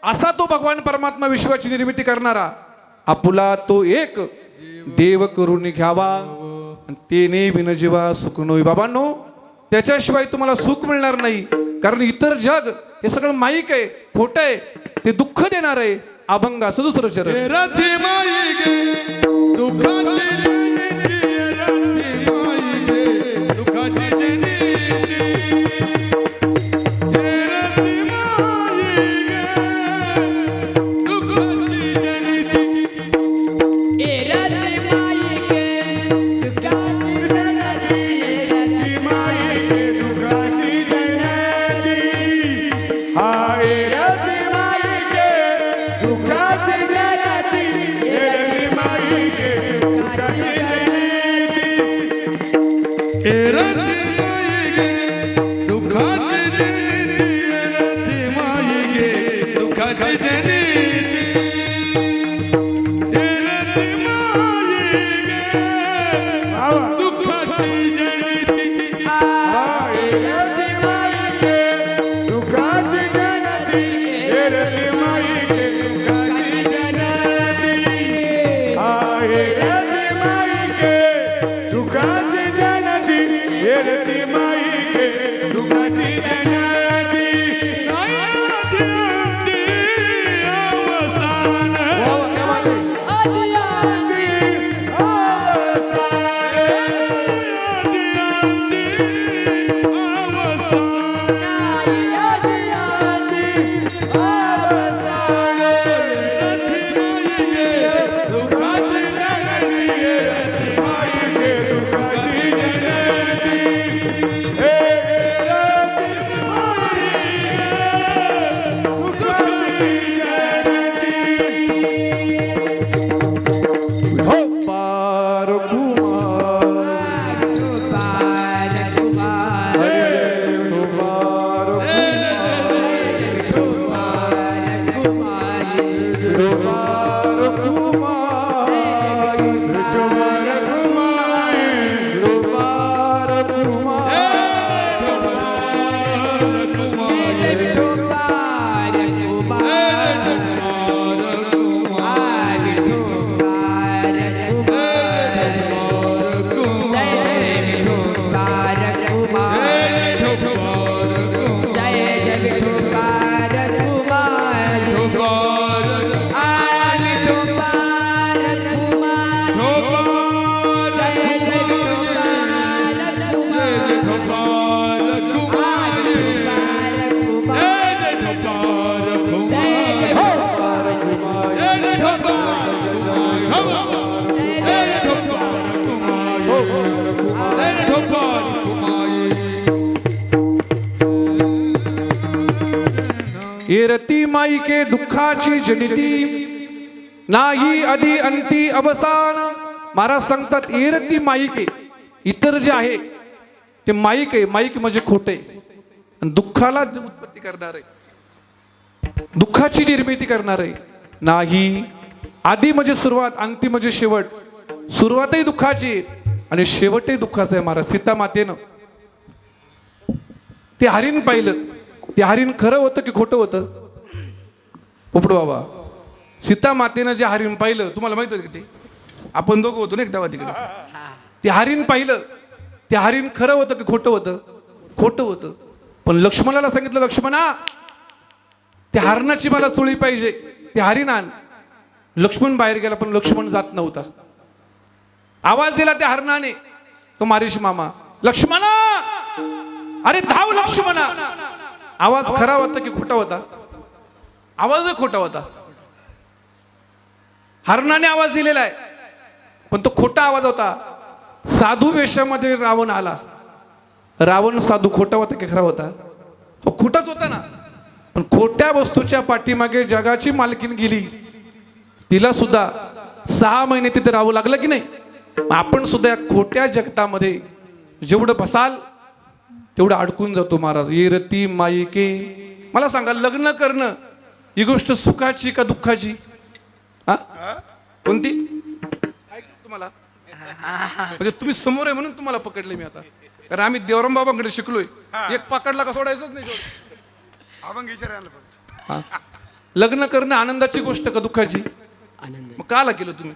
असा तो भगवान परमात्मा विश्वाची निर्मिती करणारा. आपुला तो एक देव करून घ्यावा, तेने बिनजीवा सुख नोई. बाबांनो, त्याच्याशिवाय तुम्हाला सुख मिळणार नाही. कारण इतर जग हे सगळं माईक आहे, खोटं आहे, ते दुःख देणार आहे. अभंग असं दुसरं चरण. रथी माई गे दुःखाची जनिती, रथी माई गे दुःखाची जनिती, रथी माई गे दुःखाची जनिती. रती माई के दुःखाची जनिती, नाही आधी अंती अवसान. महाराज सांगतात एरती माईक आहे. इतर जे आहे ते माईक आहे. माईक म्हणजे खोटे. दुःखाला उत्पत्ती करणार आहे, दुःखाची निर्मिती करणार आहे. नाही आधी म्हणजे सुरुवात, अंती म्हणजे शेवट. सुरुवातही दुःखाची आणि शेवटही दुःखाचं आहे महाराज. सीता मातेनं ते हरिण पाहिलं. ते हरिण खरं होतं की खोटं होतं? पोपट बाबा, सीता मातेनं जे हरिण पाहिलं तुम्हाला माहित होतं की ते आपण दोघं होतो ना एक तेव्हा तिकडे. ते हरिण पाहिलं. ते हरिण खरं होतं की खोटं होतं? खोटं होतं. पण लक्ष्मणाला सांगितलं, लक्ष्मणा त्या हरणाची मला चोळी पाहिजे, ते हरिण आण. लक्ष्मण बाहेर गेला पण लक्ष्मण जात नव्हता. आवाज दिला त्या हरणाने, तो मारीश मामा, लक्ष्मणा, अरे धाव लक्ष्मणा. आवाज खरा होता की खोटा होता? आवाज खोटा होता. हरणाने आवाज दिलेला आहे पण तो खोटा आवाज होता. साधू वेशामध्ये रावण आला. रावण साधू खोटा होता की खरा होता? हो, खोटाच होता ना. पण खोट्या वस्तूच्या पाठीमागे जगाची मालकीन गेली. तिला सुद्धा 6 महिने तिथे राहावं लागलं की नाही? आपण सुद्धा या खोट्या जगतामध्ये जेवढं बसाल तेवढं अडकून जातो महाराज. ये रती मायिके. मला सांगा, लग्न करणं ही गोष्ट सुखाची का दुःखाची? हा, कोणती? तुम्हाला म्हणजे तुम्ही समोर आहे म्हणून तुम्हाला पकडले मी आता. कारण आम्ही देवराम बाबांकडे शिकलोय, एक पकडला का सोडायचंच नाही. हा. लग्न करणं आनंदाची गोष्ट का दुःखाची? आनंद. मग काला केलं तुम्ही?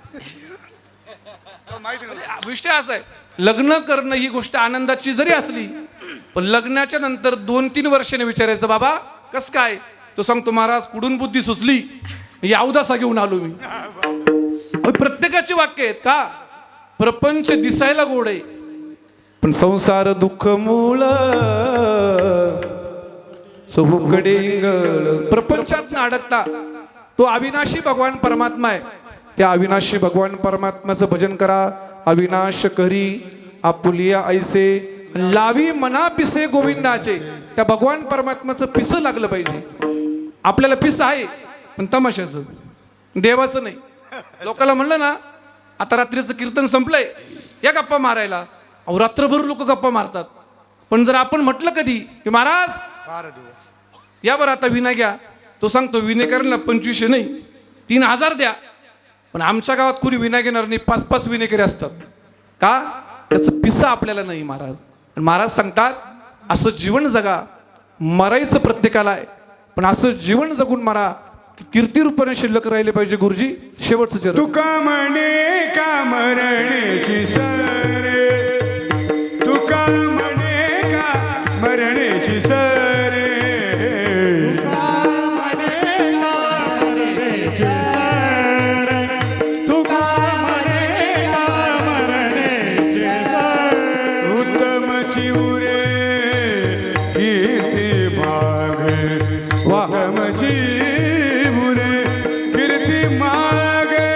विषय असा आहे, लग्न करणं ही गोष्ट आनंदाची जरी असली पण लग्नाच्या नंतर 2-3 वर्षाने विचारायचं, बाबा कस काय? तो सांगतो, महाराज कुठून बुद्धी सुचली, अवदासा घेऊन आलो मी. प्रत्येकाची वाक्य आहेत का? प्रपंच दिसायला गोड आहे पण संसार दुःख मूळ चहूकडे इंगळ. प्रपंचात अडकता तो अविनाशी भगवान परमात्मा आहे. त्या अविनाशी भगवान परमात्म्याचं भजन करा. अविनाश करी आपुलिया ऐसे लावी मना पिसे गोविंदाचे. त्या भगवान परमात्म्याचं पिसं लागलं पाहिजे. आपल्याला पिस आहे पण तमाशाचं, देवाचं नाही. लोकांना म्हणलं ना आता रात्रीचं कीर्तन संपलंय, या गप्पा मारायला. अहो, रात्रभर लोक गप्पा मारतात. पण जर आपण म्हटलं कधी की महाराज या बरं आता विना घ्या, तो सांगतो विनेकरांना 2500 नाही 3000 द्या. पण आमच्या गावात कुणी विना घेणार नाही, 5-5 विनेकरी असतात. का? त्याचं पिसा आपल्याला नाही महाराज. आणि महाराज सांगतात असं जीवन जगा. मरायचं प्रत्येकाला आहे पण असं जीवन जगून मारा की कीर्ती रूपाने शिल्लक राहिले पाहिजे. गुरुजी, शेवटचं चरण. तुका म्हणे का मरणेची सरे, तुका म्हणे का मरणेची सरे, उत्तमची उरे कीर्ती भाग, उत्तमची उरे कीर्ती मागे,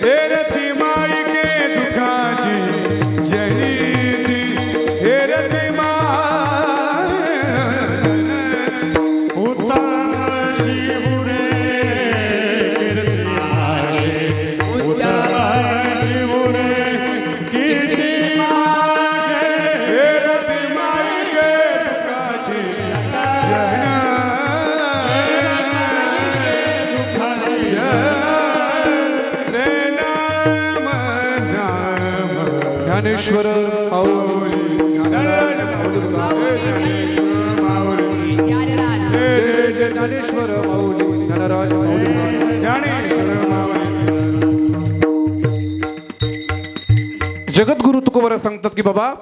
हेरती मायके दुखाची जनिती, हेरती माय उत्तमची उरे कीर्ती मागे, उत्तमची उरे कीर्ती मागे, हेरती मायके दुखाची ज्ञानेश्वर माऊली, ज्ञानेश्वर माऊली, ज्ञानराज माऊली. जगद्गुरु तुकोबरा सांगतात की बाबा,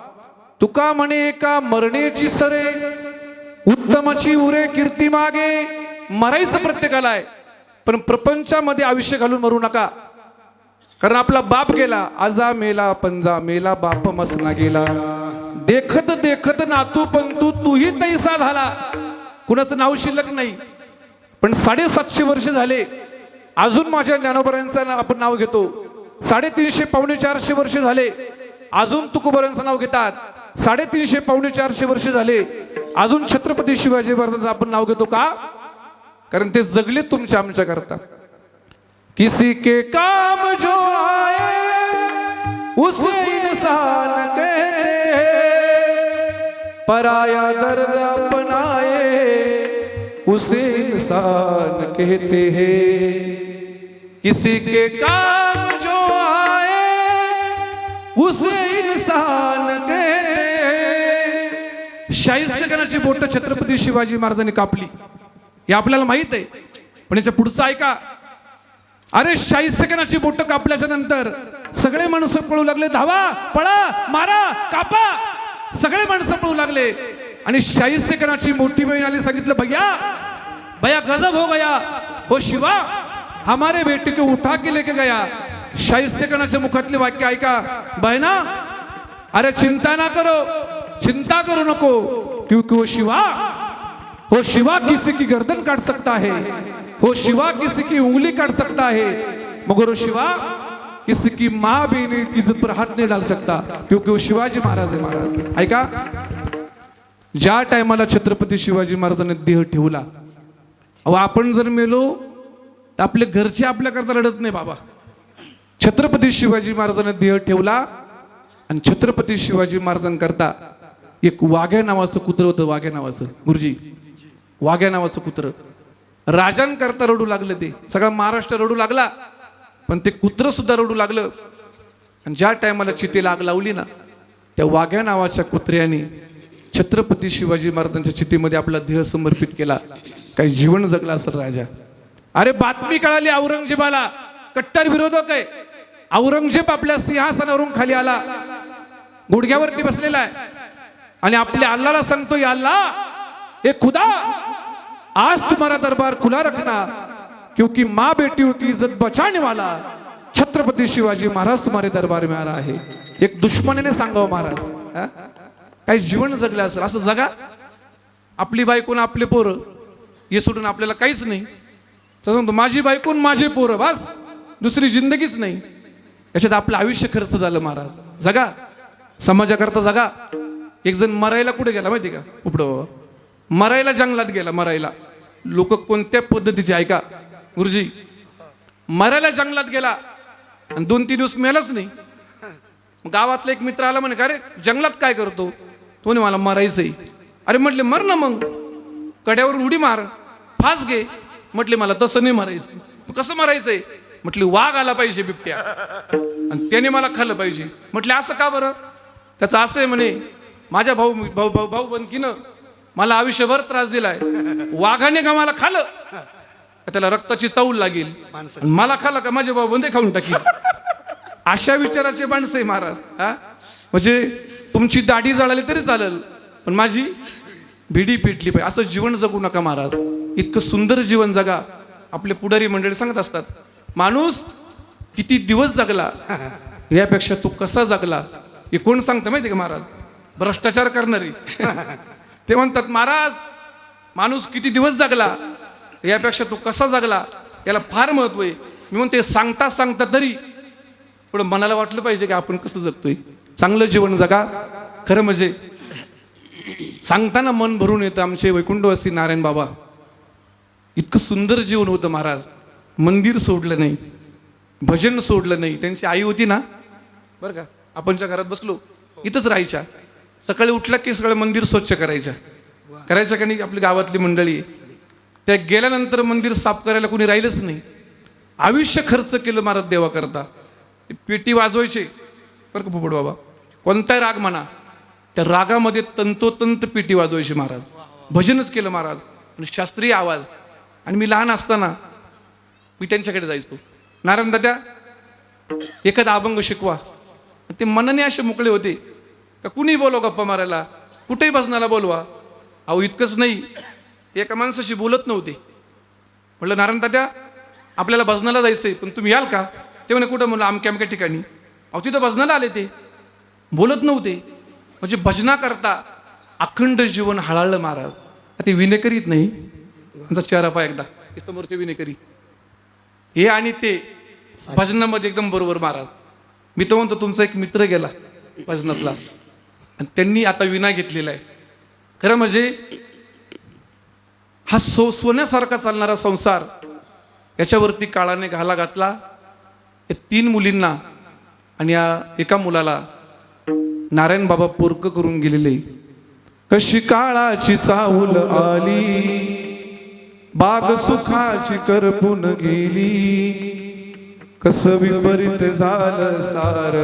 तुका म्हणे एका मरणेची सरे, उत्तमाची उरे कीर्ती मागे. मरायचं प्रत्येकाला आहे पण प्रपंचामध्ये आयुष्य घालून मरू नका. कारण आपला बाप गेला, आजा मेला पंजा मेला, बाप मसना गेला. देखत देखत नातू पंतू तूही तैसा झाला. कुणाचं नाव शिल्लक नाही पण 750 वर्ष झाले अजून माझ्या ज्ञानोबरांचं आपण नाव घेतो. 350-400 वर्ष झाले अजून तुकोबरांचं नाव घेतात. 350-400 वर्ष झाले अजून छत्रपती शिवाजी महाराजांचं आपण नाव घेतो. का? कारण ते जगले तुमच्या आमच्या करता. किसी के काम जो आए उसे इंसान कहते हैं, पराया दर्द अपनाए उसे इंसान कहते हैं. किसी के काम जो आए उसे इंसान कहते. शाहिस्तेखानाची बोट छत्रपती शिवाजी महाराजांनी कापली हे आपल्याला माहित आहे, पण याच्या पुढचं ऐका. अरे शाहिस्तेखानाची बोट कापल्याच्या नंतर सगळे माणसं पळू लागले, धावा, पळा, मारा, कापा. सगळे माणसं पळू लागले आणि शाहिस्तेखानाची मोठी बहीण आली, सांगितलं, भैया भैया गजब हो गया, हो शिवा हमारे बेटे को उठा के लेके गया. शाहिस्तेखानाच्या मुखातले वाक्य ऐका, बहना अरे चिंता ना करो, चिंता करू नको, क्योंकि वो शिवा किसी की गर्दन काट सकता है, वो शिवा किसी की उंगली काट सकता है, मगर वो शिवा किसी की माँ भी इज्जत पर हाथ नहीं डाल सकता, क्योंकि वो शिवाजी महाराज है. महाराज ऐका, ज्या टायमाला छत्रपती शिवाजी महाराजांनी देह ठेवला, अहो आपण जर मेलो तर आपले घरचे आपल्याकरता रडत नाही बाबा. छत्रपती शिवाजी महाराजांनी देह ठेवला आणि छत्रपती शिवाजी महाराजांकरता एक वाघ्या नावाचं कुत्र होतं. वाघ्या नावाचं, गुरुजी वाघ्या नावाचं कुत्र राजांकरता रडू लागलं. ते सगळा महाराष्ट्र रडू लागला, पण ते कुत्र सुद्धा रडू लागलं. आणि ज्या टायमाला चितेला आग लावली ना, त्या वाघ्या नावाच्या कुत्र्याने छत्रपती शिवाजी महाराजांच्या चितेमध्ये आपला देह समर्पित केला. काही जीवन जगला असेल राजा. अरे बातमी कळाली औरंगजेबाला, कट्टर विरोधक आहे. औरंगजेब आपल्या सिंहासनावरून खाली आला, गुडघ्यावरती बसलेला आहे आणि आपल्या अल्लाहला सांगतो, या अल्लाह, ए खुदा, आज तुम्हारा दरबार खुला रखना, क्योंकि माँ बेटियों की इज्जत बचाने वाला छत्रपती शिवाजी महाराज तुम्हारे दरबार में आ रहा है. एक दुश्मनाने सांगावं महाराज, काही जीवन जगलं असेल असं जगा. आपली बायकोन आपले पोरं हे सोडून आपल्याला काहीच नाही. तर माझी बायकोन माझे पोरं, बस, दुसरी जिंदगीच नाही. याच्यात आपलं आयुष्य खर्च झालं महाराज. जगा, समाजाकरता जगा. एक जण मरायला कुठे गेला माहिती का, उपडो मरायला जंगलात गेला. मरायला लोक कोणत्या पद्धतीचे, ऐका गुरुजी, मरायला जंगलात गेला आणि 2-3 दिवस मेलाच नाही. गावातला एक मित्र आला, म्हणे, का रे जंगलात काय करतो? तो म्हणे, मला मरायचंय. अरे म्हटले, मर ना मग, कड्यावरून उडी मार, फास घे. म्हटले, मला तसं नाही मरायचं. कसं मरायचंय? म्हटले, वाघ आला पाहिजे, बिबट्या, आणि त्याने मला खाल्लं पाहिजे. म्हटले, असं का बरं? त्याचं असं आहे म्हणे, माझ्या भाऊ बनकीनं मला आयुष्यभर त्रास दिलाय, वाघाने का मला खाल्लं, त्याला रक्ताची तौल लागेल, मला खाल्लं का माझे भाऊ बंदे खाऊन टाकील. अशा विचाराचे माणसं आहे महाराज. म्हणजे तुमची दाढी जळाली तरी चालेल, पण माझी भिडी पेटली पाहिजे. असं जीवन जगू नका महाराज. इतकं सुंदर जीवन जगा. आपले पुढारी मंडळी सांगत असतात, माणूस किती दिवस जगला यापेक्षा तो कसा जगला हे कोण सांगतं माहिती का महाराज? भ्रष्टाचार करणारी. ते म्हणतात, महाराज माणूस किती दिवस जगला यापेक्षा तो कसा जगला याला फार महत्व आहे. मी म्हणते, सांगता सांगता तरी थोडं मनाला वाटलं पाहिजे की आपण कसं जगतोय. चांगलं जीवन जगा. खरं म्हणजे सांगताना मन भरून येतं. आमचे वैकुंठवासी नारायण बाबा, इतकं सुंदर जीवन होतं महाराज. मंदिर सोडलं नाही, भजन सोडलं नाही. त्यांची आई होती ना, बरं का, आपणच्या घरात बसलो इथंच राहायच्या. सकाळी उठला की सगळं मंदिर स्वच्छ करायच्या का नाही. आपली गावातली मंडळी, त्या गेल्यानंतर मंदिर साफ करायला कोणी राहिलंच नाही. आयुष्य खर्च केलं महाराज देवाकरता. पेटी वाजवायचे बरं का पोपट बाबा, कोणताही राग म्हणा, त्या रागामध्ये तंतोतंत पेटी वाजवायची महाराज. भजनच केलं महाराज, आणि शास्त्रीय आवाज. आणि मी लहान असताना मी त्यांच्याकडे जायचो. नारायण दादा, एखादा अभंग शिकवा. ते मनाने असे मोकळे होते का कुणी बोलव गप्पा मारायला, कुठेही भजनाला बोलवा. अहो इतकंच नाही, एका माणसाशी बोलत नव्हते. म्हटलं, नारायण दादा आपल्याला भजनाला जायचंय, पण तुम्ही याल का? ते म्हणे, कुठं? म्हणलं, अमक्या अमक्या ठिकाणी. अहो तिथं भजनाला आले. ते बोलत नव्हते. म्हणजे भजना करता अखंड जीवन हळाळलं महाराज. ते विनेकरीत नाही, त्यांचा चेहरा पहा एकदा, समोरचे विनेकरी हे आणि ते भजनामध्ये एकदम बरोबर महाराज. मी तो म्हणतो, तुमचा एक मित्र गेला भजनातला आणि त्यांनी आता विना घेतलेला आहे. खरं म्हणजे हा सोन्यासारखा चालणारा संसार, याच्यावरती काळाने घाला घातला. या 3 मुलींना आणि या एका मुलाला नारायण बाबा पोरक करून गेलेले. कशी काळाची चाहूल आली, बाग सुखाची करपून गेली, कस विपरीत झालं सार,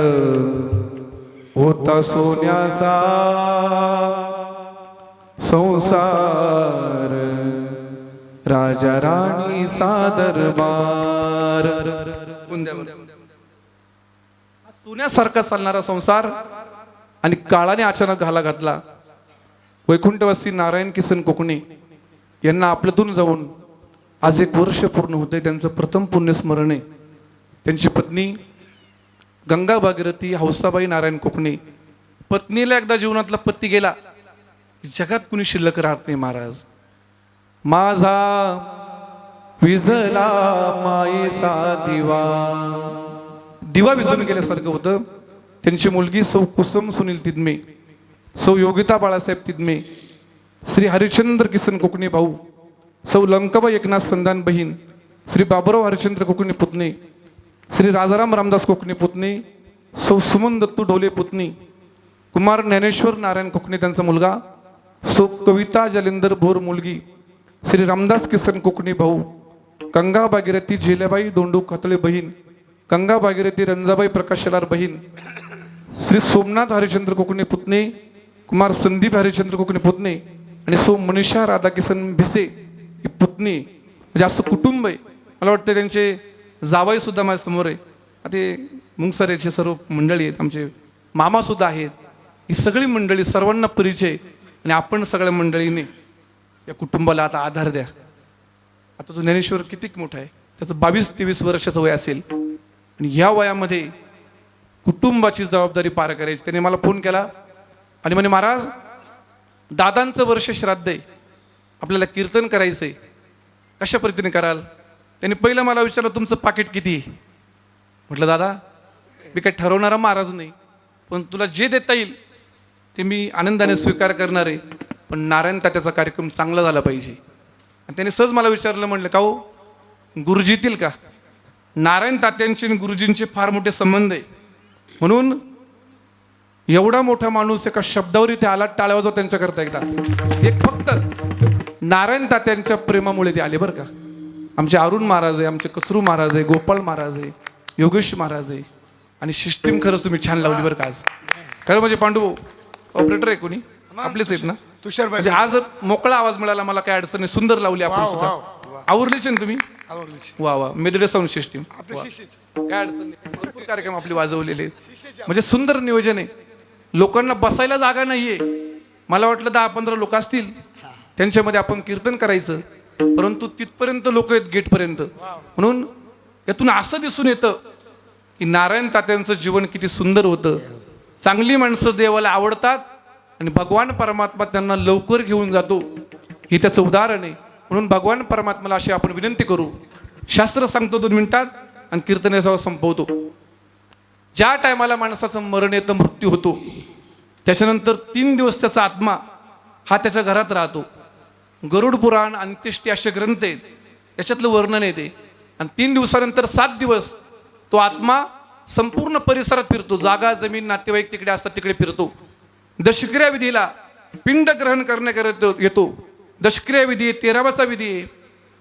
होता सोन्याचा संसार, राजा राणीचा दरबार. सोन्यासारखा चालणारा संसार आणि काळाने अचानक घाला घातला. वैकुंठवासी नारायण किसन कोकणे यांना आपल्यातून जाऊन आज 1 वर्ष पूर्ण होते. त्यांचं प्रथम पुण्यस्मरण आहे. त्यांची पत्नी गंगा भागीरथी हौसाबाई नारायण कोकणे. पत्नीला एकदा जीवनातला पती गेला, जगात कुणी शिल्लक राहत नाही. महाराज माझा विझला मायेचा दिवा, दिवा विझून गेल्यासारखं होतं. त्यांची मुलगी सौ कुसुम सुनील तिदमे, सौ योगिता बाळासाहेब तिदमे, श्री हरिश्चंद्र किसन कोकणे भाऊ, सौ लंकाबाई एकनाथ संधान बहीण, श्री बाबुराव हरिश्चंद्र कोकणे पुतणे, श्री राजाराम रामदास कोकणे पुतणे, सौ सुमन दत्तू ढोले पुतणी, कुमार ज्ञानेश्वर नारायण कोकणे त्यांचा मुलगा, सौ कविता जलेंदर भोर मुलगी, श्री रामदास किसन कोकणे भाऊ, गंगा भागीरथी झेल्याबाई दोंडू खतळे बहीण, गंगा भागीरथी रंजाबाई प्रकाशलार बहीण, श्री सोमनाथ हरिश्चंद्र कोकणे पुतणे, कुमार संदीप हरिश्चंद्र कोकणे पुतणे आणि सौ मनीषा राधाकिसन भिसे ही पुतणी. म्हणजे असं कुटुंब आहे. मला वाटतं त्यांचे जावई सुद्धा माझ्या समोर आहे. ते मुंगसरेचे सर्व मंडळी आहेत, आमचे मामा सुद्धा आहेत. ही सगळी मंडळी, सर्वांना परिचय. आणि आपण सगळ्या मंडळीने या कुटुंबाला आता आधार द्या. आता तो ज्ञानेश्वर किती मोठा आहे, त्याचं 22-23 वर्षाचं वय असेल आणि ह्या वयामध्ये कुटुंबाची जबाबदारी पार करायची. त्याने मला फोन केला आणि म्हणे महाराज दादांचं वर्ष श्राद्ध आहे, आपल्याला कीर्तन करायचं आहे, कशा पद्धतीने कराल. त्यांनी पहिलं मला विचारलं तुमचं पाकिट किती आहे. म्हटलं दादा मी काही ठरवणारा महाराज नाही, पण तुला जे देता येईल ते मी आनंदाने स्वीकार करणार आहे, पण नारायण तात्याचा कार्यक्रम चांगला झाला पाहिजे. आणि त्याने सहज मला विचारलं, म्हटलं का हो गुरुजी येतील का. नारायण तात्यांचे आणि गुरुजींचे फार मोठे संबंध आहे, म्हणून एवढा मोठा माणूस एका शब्दावर इथे आला. टाळ्या वाजवा त्यांच्याकरता एकदा. एक फक्त नारायण तात्यांच्या प्रेमामुळे ते आले बरं का. आमचे अरुण महाराज आहे, आमचे कचरू महाराज आहे, गोपाळ महाराज आहे, योगेश महाराज आहे. आणि सिस्टीम खरंच तुम्ही छान लावली बरं का आज. खरं म्हणजे पांडू ऑपरेटर आहे कोणी आपलेच आहेत ना. म्हणजे आज मोकळा आवाज मिळाला मला, काय अडचण नाही. सुंदर लावली आपण सुद्धा. आवरलीच ना तुम्ही. वा वा. मेदडे साऊंड सिस्टीम काय अडचण नाही. भरपूर कार्यक्रम आपले वाजवलेले म्हणजे सुंदर नियोजन आहे. लोकांना बसायला जागा नाहीये. मला वाटलं 10-15 लोक असतील त्यांच्यामध्ये आपण कीर्तन करायचं, परंतु तिथपर्यंत लोक आहेत गेटपर्यंत. म्हणून यातून असं दिसून येतं की नारायण तात्यांचं जीवन किती सुंदर होतं. चांगली माणसं देवाला आवडतात आणि भगवान परमात्मा त्यांना लवकर घेऊन जातो, हे त्याचं उदाहरण आहे. म्हणून भगवान परमात्माला अशी आपण विनंती करू. शास्त्र सांगतो 2 मिनिटात आणि कीर्तनासह संपवतो. ज्या टायमाला माणसाचं मरण येतं, मृत्यू होतो, त्याच्यानंतर 3 दिवस त्याचा आत्मा हा त्याच्या घरात राहतो. गरुड पुराण, अंत्येष्टी असे ग्रंथ आहेत, याच्यातलं वर्णन येते. आणि 3 दिवसानंतर 7 दिवस तो आत्मा संपूर्ण परिसरात फिरतो. जागा जमीन नातेवाईक तिकडे असतात तिकडे फिरतो. दशक्रिया विधीला पिंड ग्रहण करण्याकरता येतो. दशक्रिया विधी आहे, 13वाचा विधी आहे.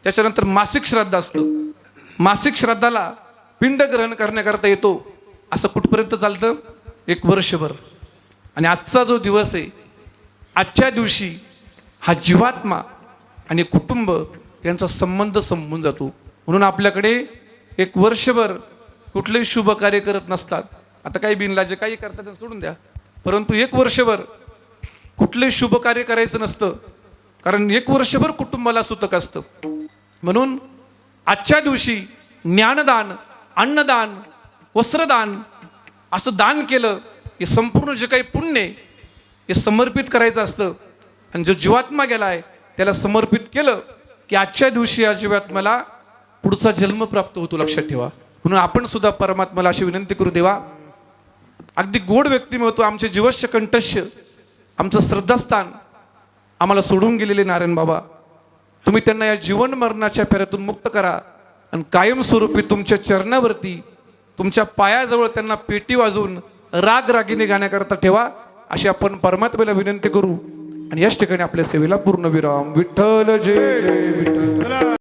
त्याच्यानंतर मासिक श्राद्ध असतं. मासिक श्राद्धाला पिंड ग्रहण करण्याकरता येतो. असं कुठपर्यंत चालतं 1 वर्षभर. आणि आजचा जो दिवस आहे, आजच्या दिवशी हा जीवात्मा आणि कुटुंब यांचा संबंध संपून जातो. म्हणून आपल्याकडे 1 वर्षभर कुठलेही शुभ कार्य करत नसतात. आता काही बिनलाजे काही करतात सोडून द्या, परंतु 1 वर्षभर कुठले शुभ कार्य करायचं नसतं, कारण 1 वर्षभर कुटुंबाला सुतक असतं. म्हणून आजच्या दिवशी ज्ञानदान, अन्नदान, वस्त्रदान असं दान केलं हे संपूर्ण जे काही पुण्य हे समर्पित करायचं असतं. आणि जो जीवात्मा गेलाय त्याला समर्पित केलं की आजच्या दिवशी या जीवात्म्याला पुढचा जन्म प्राप्त होतो. लक्षात ठेवा. म्हणून आपण सुद्धा परमात्म्याला अशी विनंती करू, देवा अगदी गोड व्यक्तिमत्व, आमचे जीवस्य कंठस्य, आमचं श्रद्धास्थान आम्हाला सोडून गेलेले नारायण बाबा, तुम्ही त्यांना या जीवन मरणाच्या फेऱ्यातून मुक्त करा आणि कायमस्वरूपी तुमच्या चरणावरती, तुमच्या पायाजवळ त्यांना पेटी वाजवून राग रागिनी गाण्याकरता ठेवा, अशी आपण परमात्म्याला विनंती करू. आणि याच ठिकाणी आपल्या सेवेला पूर्ण विराम. विठ्ठल जय जय विठ्ठल.